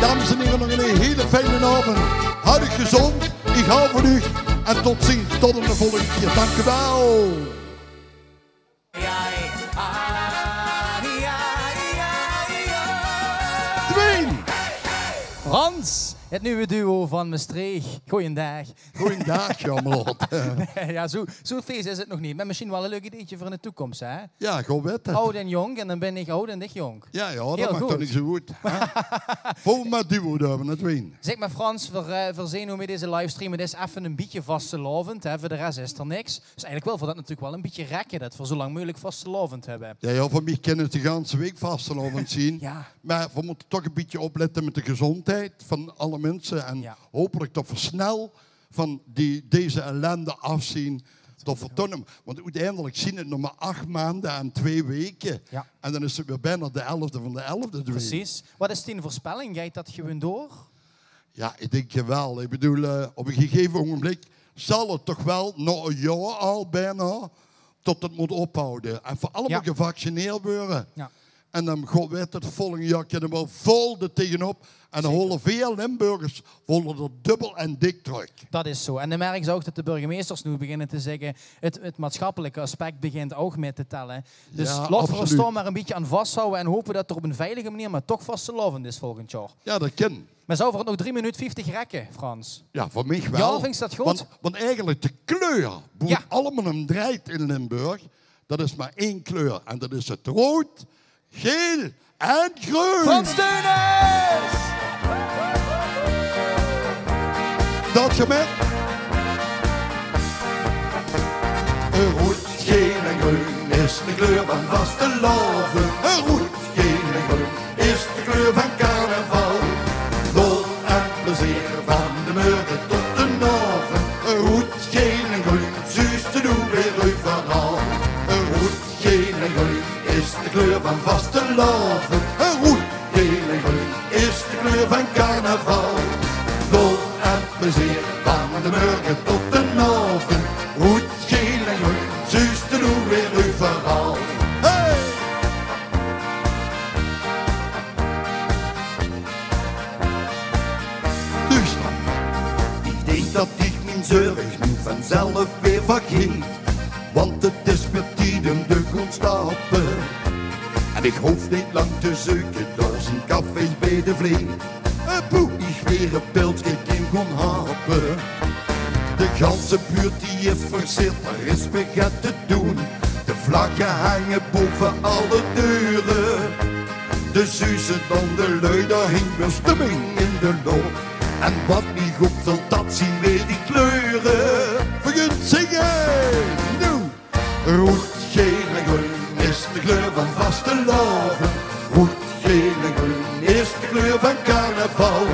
Dames en heren, nog een hele fijne avond. Houd het gezond, ik hou van u. En tot ziens, tot de volgende keer. Dank u wel. Dwayne. Frans, het nieuwe duo van Maastricht. Goeiedag. Goeiedag, jammerlot. Ja, zo feest is het nog niet. Maar misschien wel een leuk ideetje voor in de toekomst, hè? Ja, gewoon weten. Oud en jong, en dan ben ik oud en ik jong. Ja, Heel dat mag goed. toch niet zo goed. Vol met duo hebben, het Dwayne. Zeg maar Frans, voor zenuw met deze livestream, het is even een beetje vastelovend, hè? Voor de rest is er niks. Dus eigenlijk wel voor dat natuurlijk wel een beetje rekken, dat we zo lang mogelijk vastelovend hebben. Ja, van mij kunnen het de hele week vastelovend zien. Ja. Maar we moeten toch een beetje opletten met de gezondheid van alle mensen. En Ja. hopelijk dat we snel van deze ellende afzien. Tot vertonen. Want uiteindelijk zien het nog maar 8 maanden en 2 weken. Ja. En dan is het weer bijna de 11e van de 11e. Precies. Wat is die voorspelling? Gaat dat gewoon door? Ja, ik denk je wel. Ik bedoel, op een gegeven ogenblik zal het toch wel nog een jaar al bijna tot het moet ophouden. En voor allemaal gevaccineerd worden. Ja. En dan God weet het volgende jaar kunnen we vol er tegenop. En dan holen veel Limburgers er dubbel en dik terug. Dat is zo. En dan merk je ook dat de burgemeesters nu beginnen te zeggen, het maatschappelijke aspect begint ook mee te tellen. Dus Ja, laten we er absoluut. toch maar een beetje aan vasthouden en hopen dat er op een veilige manier, maar toch vastelovend is volgend jaar. Ja, dat kan. Maar zou voor het nog 3 minuten 50 rekken, Frans? Ja, voor mij wel. Ja, vind je dat goed? Want eigenlijk de kleur, hoe Ja. het allemaal hem draait in Limburg, dat is maar 1 kleur. En dat is het rood, geel en groen. Frans Teunis! Dat gemerkt? Rood, geel en groen is de kleur van vastelovend. Rood, geel en groen is de kleur van carnaval. Lol en plezier van de morgen tot de oven. Rood, geel en groen, zuus te doen weer overal. Rood, geel en groen is de kleur van vastelovend. Rood, geel en groen is de kleur van carnaval. Lol en plezier van de morgen tot de oven. Rood, geel en groen, zuus te doen weer overal. Hey! Dus ik denk dat ik mijn zorg nu vanzelf weer vergeet. Want het is weer tijd om te gaan stappen. En ik hoef niet lang te zoeken door zijn cafés bij de vleet. Boe, ik weer een pilsje in gaan hapen. De ganse buurt die is versierd, er is weer wat te doen. De vlaggen hangen boven alle deuren. De zuzen dan de lui, daar hing weer stemming in de loop. En wat niet goed wil, dat zien weer die kleuren. Begin zingen! Nu! Rood, geel en groen is de kleur van vastelovend. Rood, geel en groen is de kleur van carnaval.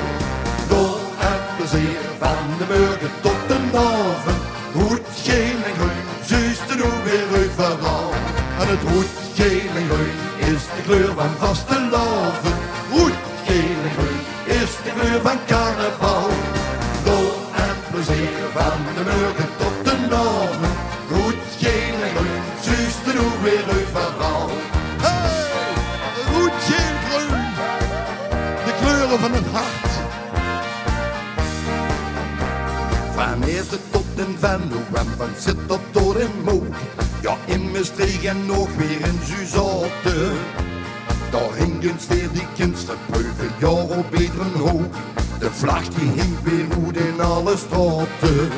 Dol en plezier van de morgen tot de oven. Rood, geel en groen, zuus te doen weer overal. En het rood, geel en groen is de kleur van vastelovend. Rood, geel en groen is de kleur van carnaval. Dol en plezier van de morgen tot de de avond. Rood, geel en groen, zuster hoe weer overal. Hey, rood, geel, groen, de kleuren van het hart. Van eerste tot in Venlo en van Sittard tot in Mook. Ja, in Maastricht en nog weer in Suzette. Daar hing eens weer die kunstgepreuven, jaar op beter hoog. De vlag die hing weer goed in alle straten.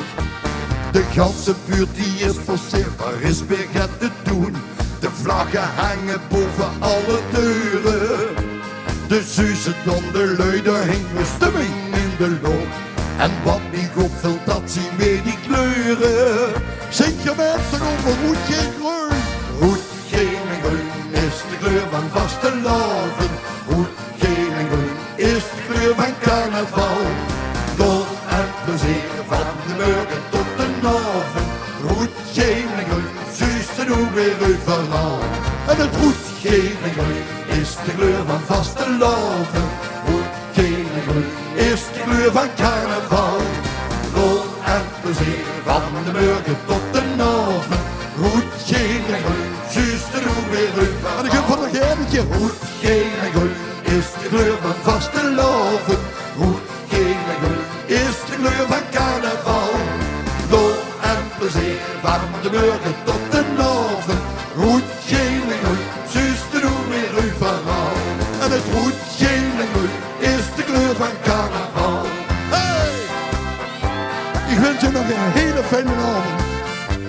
De ganse buurt die is forceerd, daar is weer het te doen. De vlaggen hangen boven alle deuren. De zussen dan de lui, daar hing een stemming in de loop. En wat niet opvalt, dat zien weer die kleuren. Zing je met over rood, geel, groen. Rood, geel en groen is de kleur van vastelavond. Rood, geel en groen is de kleur van carnaval. Lol en plezier van de morgen tot de avond. Rood, geel en groen, zuster hoe weer overal. En het rood, geel en groen is de kleur van vastelavond. Rood, geel en groen is de kleur van carnaval. Lol en plezier van de morgen tot de avond. Rood, geel en groen, zuster hoe weer overal. En ik heb van een geertje. Rood, geel en groen is de kleur van vastelavond. Rood, geel en groen is de kleur van carnaval. Lol en plezier van de morgen tot de avond. Rood, geel en groen, zuster hoe weer overal. En het rood, geel en groen is de kleur van carnaval. Hey! Ik wens je nog een hele fijne avond.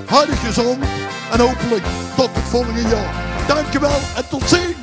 Houd je gezond en hopelijk tot het volgende jaar. Dankjewel en tot ziens!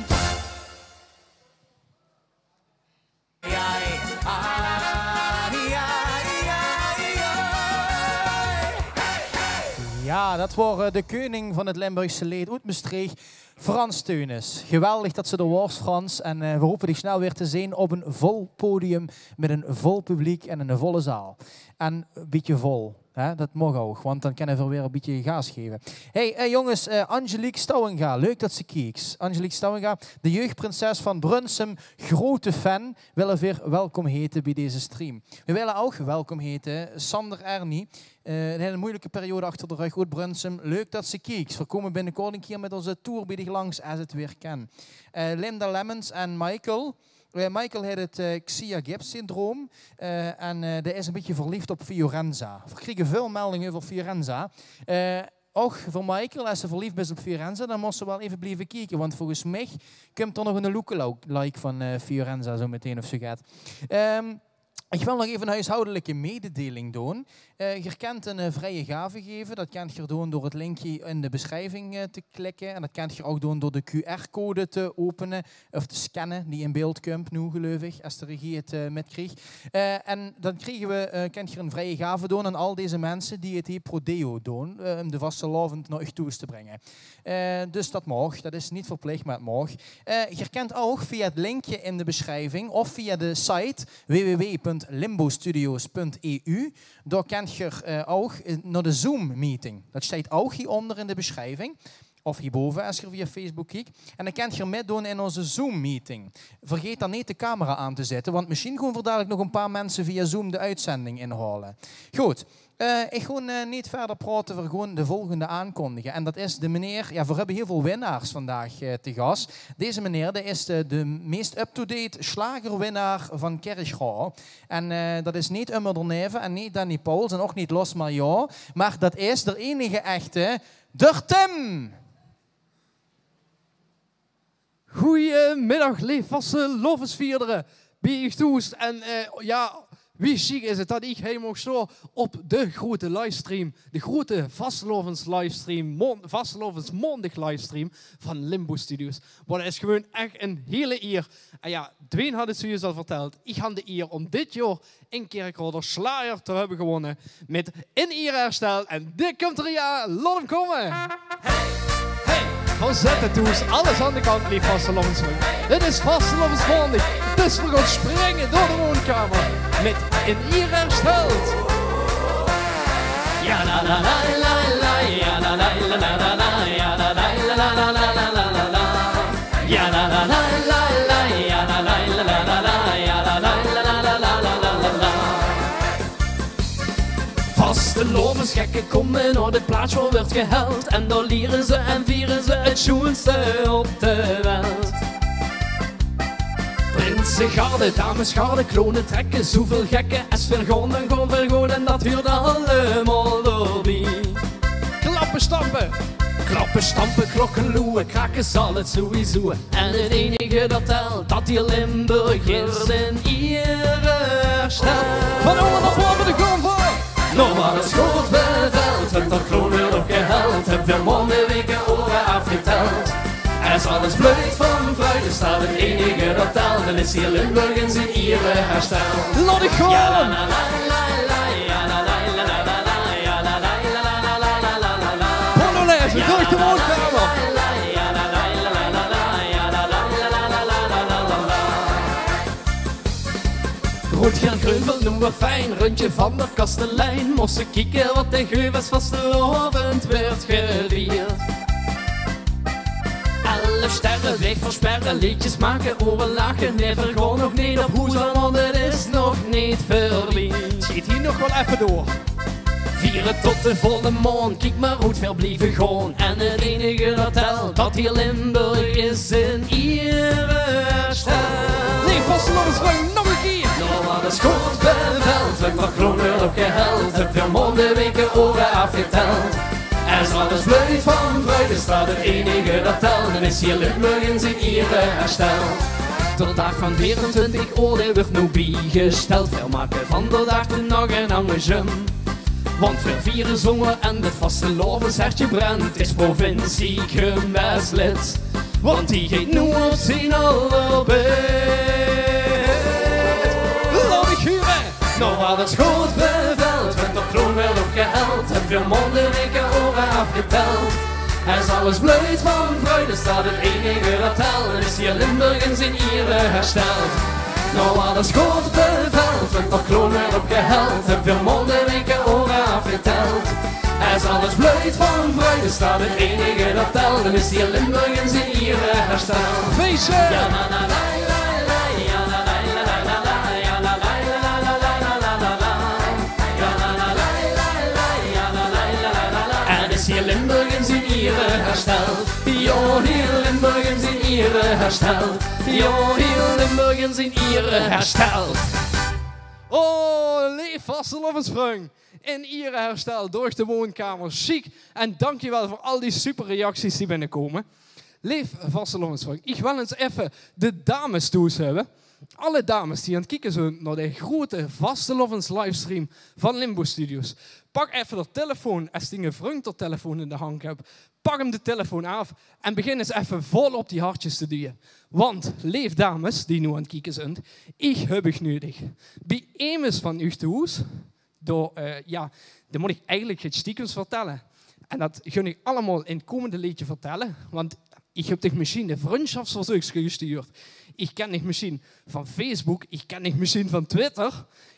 Ja, dat was de koning van het Limburgse lied uit Maastricht, Frans Teunis. Geweldig dat ze er was, Frans. En we hopen dich snel weer te zien op een vol podium met een vol publiek en een volle zaal. En een beetje vol. Hè? Dat mag ook, want dan kunnen we weer een beetje gas geven. Hey jongens, Angelique Stouwenga, leuk dat ze kijkt. Angelique Stouwenga, de jeugdprinses van Brunsum, grote fan, willen weer welkom heten bij deze stream. We willen ook welkom heten Sander Ernie. Een hele moeilijke periode achter de rug uit Brunsum. Leuk dat ze kijkt. We komen binnenkort een keer met onze tour bij de langs als het weer kan. Linda Lemmens en Michael. Michael heeft het Xia-Gibbs-syndroom en hij is een beetje verliefd op Fiorenza. We kregen veel meldingen over Fiorenza. Ook voor Michael, als ze verliefd is op Fiorenza, dan moet ze wel even blijven kijken. Want volgens mij komt er nog een lookalike van Fiorenza zo meteen of zo gaat. Ik wil nog even een huishoudelijke mededeling doen. Je kent een vrije gave geven. Dat kan je doen door het linkje in de beschrijving te klikken. En dat kan je ook doen door de QR-code te openen of te scannen die in beeld komt, nu gelukkig, als de regie het metkrijgt. En dan kan je een vrije gave doen aan al deze mensen die het hier prodeo doen, om de vastelavond naar u toe te brengen. Dus dat mag, dat is niet verplicht, maar het mag. Je kent ook via het linkje in de beschrijving of via de site www.limbostudios.eu. Daar kan je ook naar de Zoom-meeting. Dat staat ook hieronder in de beschrijving. Of hierboven als je via Facebook kijkt. En dan kan je meedoen in onze Zoom-meeting. Vergeet dan niet de camera aan te zetten, want misschien gaan we dadelijk nog een paar mensen via Zoom de uitzending inhalen. Goed. Ik ga niet verder praten, we gewoon de volgende aankondigen. En dat is de meneer, ja, we hebben heel veel winnaars vandaag te gast. Deze meneer dat is de meest up-to-date slagerwinnaar van Kerkrade. En dat is niet Ummer der Neven en niet Danny Pauls en ook niet Los Mario. Maar dat is de enige echte, Der Tim! Goedemiddag, lief vastelovensvierderen. Biechtoost en ja... Wie chic is het dat ik helemaal zo op de grote livestream, de grote vastelovens livestream, vastelovens mondig livestream van Limbo Studios. Maar dat is gewoon echt een hele eer. En ja, Dwayne had het zojuist al verteld. Ik had de eer om dit jaar in Kerkrade Slager te hebben gewonnen met In Eer Herstel. En dit komt er ja, laat hem komen. Hey, van zetten toes, alles aan de kant, lief vastelovens. Dit is vastelovens mondig. Dus we gaan springen door de woonkamer met In Eer Hersteld. Ja la la la la la, ja la la la la la, ja la la la la la la la la la. Ja la la la la la, ja la la la la la, ja la la la la la la la la. Vaste Vastelovensgekken komen naar de plaats waar wordt geheld. En daar leren ze en vieren ze het schoonste op de wereld. Prinsengarde, damesgarde, klonen trekken, zoveel gekken. Es vergoon en gewoon vergoon en dat huurt allemaal voorbij. Klappen, stampen. Klappen, stampen, klokken, loeien, kraken zal het sowieso. En het enige dat telt, dat die Limburgers in iedere stijl. Van onder naar voren de grond voor. Nog maar eens goed beveld, want dat kronen op geheld. Heb veel maanden, weken, oren afgeteld. Er is alles vleut van fruit, er staat het enige dat telt. En is hier Limburgers in iedere herstel. Laat ik gaan. Ja, la, la, la, la, la, ja, la, la, la, la, la, la, ja, la, la, la, la, la, la, la, la, la. Polonaise, door de woonkamer. Rood gaan greuvel noemen we fijn, rondje van de kastelein. Moesten kieken wat de geuvels vastelovend werd gevierd. 11 sterren, weg versperren, liedjes maken, overlachen. Nee, vergoon nog niet op hoezen, want het is nog niet voorbij. Schiet hier nog wel even door. Vieren tot de volle maan, kijk maar hoe het verblijven gewoon. En het enige dat telt, dat hier Limburg is in iedere stijl. Nee, Vastelovensvang, nog een keer. Nou, wat is goed beveld, werd nog kronen op geheld. Heb veel maanden, weken, oren afgeteld. Er is alles vleut van fruit, er staat het enige dat telt. En is hier Limburgens in iedere herstel. De dag van 24 oren wordt nu bijgesteld. Veel maken van de dag toen nog een engagement. Want we vieren zongen en het vastelovenshertje brandt. Is provincie Grumbeslid, want die geeft nu op zijn allerbed. Laat ik huren. Nou, wat is goed beveld, werd op kroon wel op geheld. Heb veel maanden, weken, oren afgeteld. Er is alles vleut van fruit, er staat het enige dat telt. En is hier Limburgens in iedere herstel. Nou, wat is goed beveld, werd op kroon wel op geheld. Heb veel maanden, weken, oren afgeteld. Er is alles vleut van fruit, er staat het enige dat telt. En is hier Limburgens in iedere herstel. Feestje. Ja, na, na, la, la, la, ja, la, la, la, la, la, la, ja, la, la, la, la, la, la, la, la, ja, la, la, la, la, la, ja, la, la, la, la, la. En is hier Limburgens in iedere herstel. Jo, hier Limburgens in iedere herstel. Jo, hier Limburgens in iedere herstel. Oh, leef Vastelovensvang. In iedere herstel door de woonkamer. Chic. En dankjewel voor al die super reacties die binnenkomen. Leef Vastelovensvang. Ik wil eens even de dames toes hebben. Alle dames die aan het kijken zijn naar de grote Vastelovens livestream van Limbo Studios. Pak even de telefoon als je een vriend tot telefoon in de hand hebt. Pak hem de telefoon af en begin eens even vol op die hartjes te duwen. Want, leef dames die nu aan het kijken zijn, ik heb ik nodig. Bij eemes van u thuis, dan moet ik eigenlijk het stiekems vertellen. En dat ga ik allemaal in het komende liedje vertellen, want ik heb tegen misschien de vriendschapsverzoekje gestuurd. Ik ken niet misschien van Facebook, ik ken niet misschien van Twitter.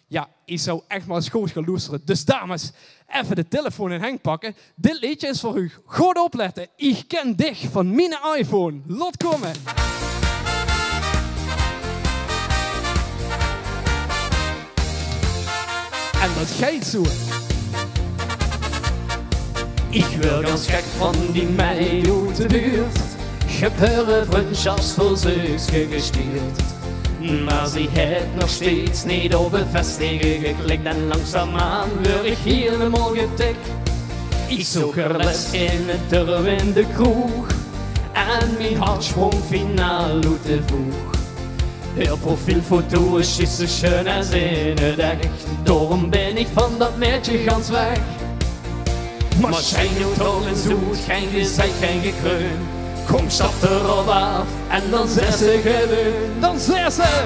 Ja, ik zou echt maar eens goed gaan luisteren. Dus dames, even de telefoon in hang pakken. Dit liedje is voor u. Goed opletten. Ik ken dich van mijn iPhone. Laat komen. En dat gaat zo. Ik wil ganz gek van die meid uit de buurt. Gebeuren vriendschapsverzoekje gestuurd. Maar ze heeft nog steeds niet op bevestigen geklikt. En langzaamaan word ik helemaal getikt. Ik zoek er les in het turf in de kroeg. En mijn hart sprong finaal uit de voeg. Haar profielfoto is zo schön als in het echt. Daarom ben ik van dat meisje gans weg. Maar zij nu toch en zoet, geen gezeik, geen gekreun. Kom, stap erop af en dan zegt ze gewoon. Dan zegt ze.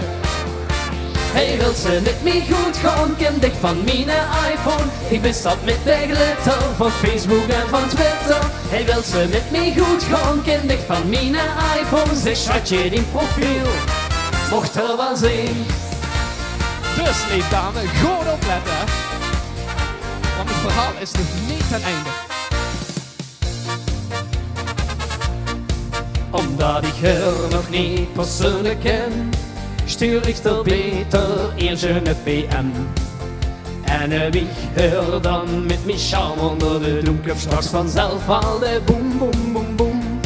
Hey, wil ze met mij goed gaan? Ken dich van mijn iPhone. Ik wist dat met de glitter van Facebook en van Twitter. Hey, wil ze met mij goed gaan? Ken dich van mijn iPhone. Zeg, schatje, die profiel mocht er wel zien. Dus, lief dame, goed opletten. Want het verhaal is nog niet ten einde. Omdat ik haar nog niet persoonlijk ken, stuur ik er beter eerst een PM. En wie hoort dan met mijn charme onder de doek? Ik heb straks vanzelf al de boem, boem, boem, boem.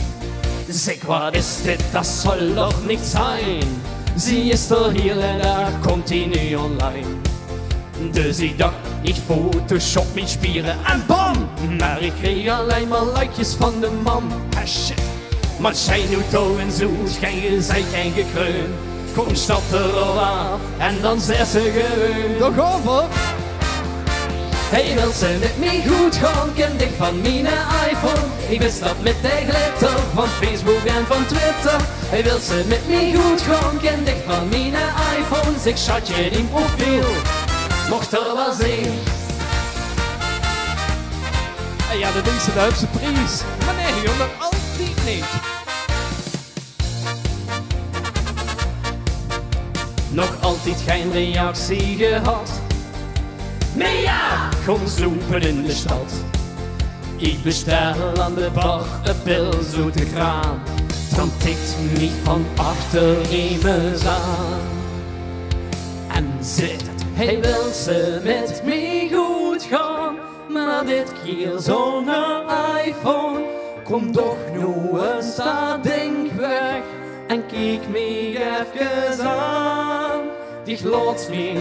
Zeg, wat is dit? Dat zal toch niet zijn? Zie is er hier en daar continu online. Dus ik dacht, ik photoshop mijn spieren en bam! Maar ik kreeg alleen maar likejes van de man. Ah shit. Maar zij nu toch en zoet, geen gezeik, geen gekreun. Kom, stap erop af en dan zegt ze gewoon. Toch over? Hey, wil ze met mij goed gaan, ken ik van mijn iPhone. Ik wist dat met de glitter van Facebook en van Twitter. Hey, wil ze met mij goed gaan, ken ik van mijn iPhone. Zeg, schatje, in profiel, mocht er wel zien. En ja, dat denkt ze de Duitse prijs. Maar nee, joh, dat altijd niet. Nog altijd geen reactie gehad. Nee ja, gewoon sloepen in de stad. Ik bestel aan de bar een pil zoete graan. Dan tikt mij van achter immers aan. En zegt, hij wil ze met mij goed gaan. Maar dit keer zonder iPhone. Kom toch nu eens dat ding weg. En kijk mij even aan. Die laat me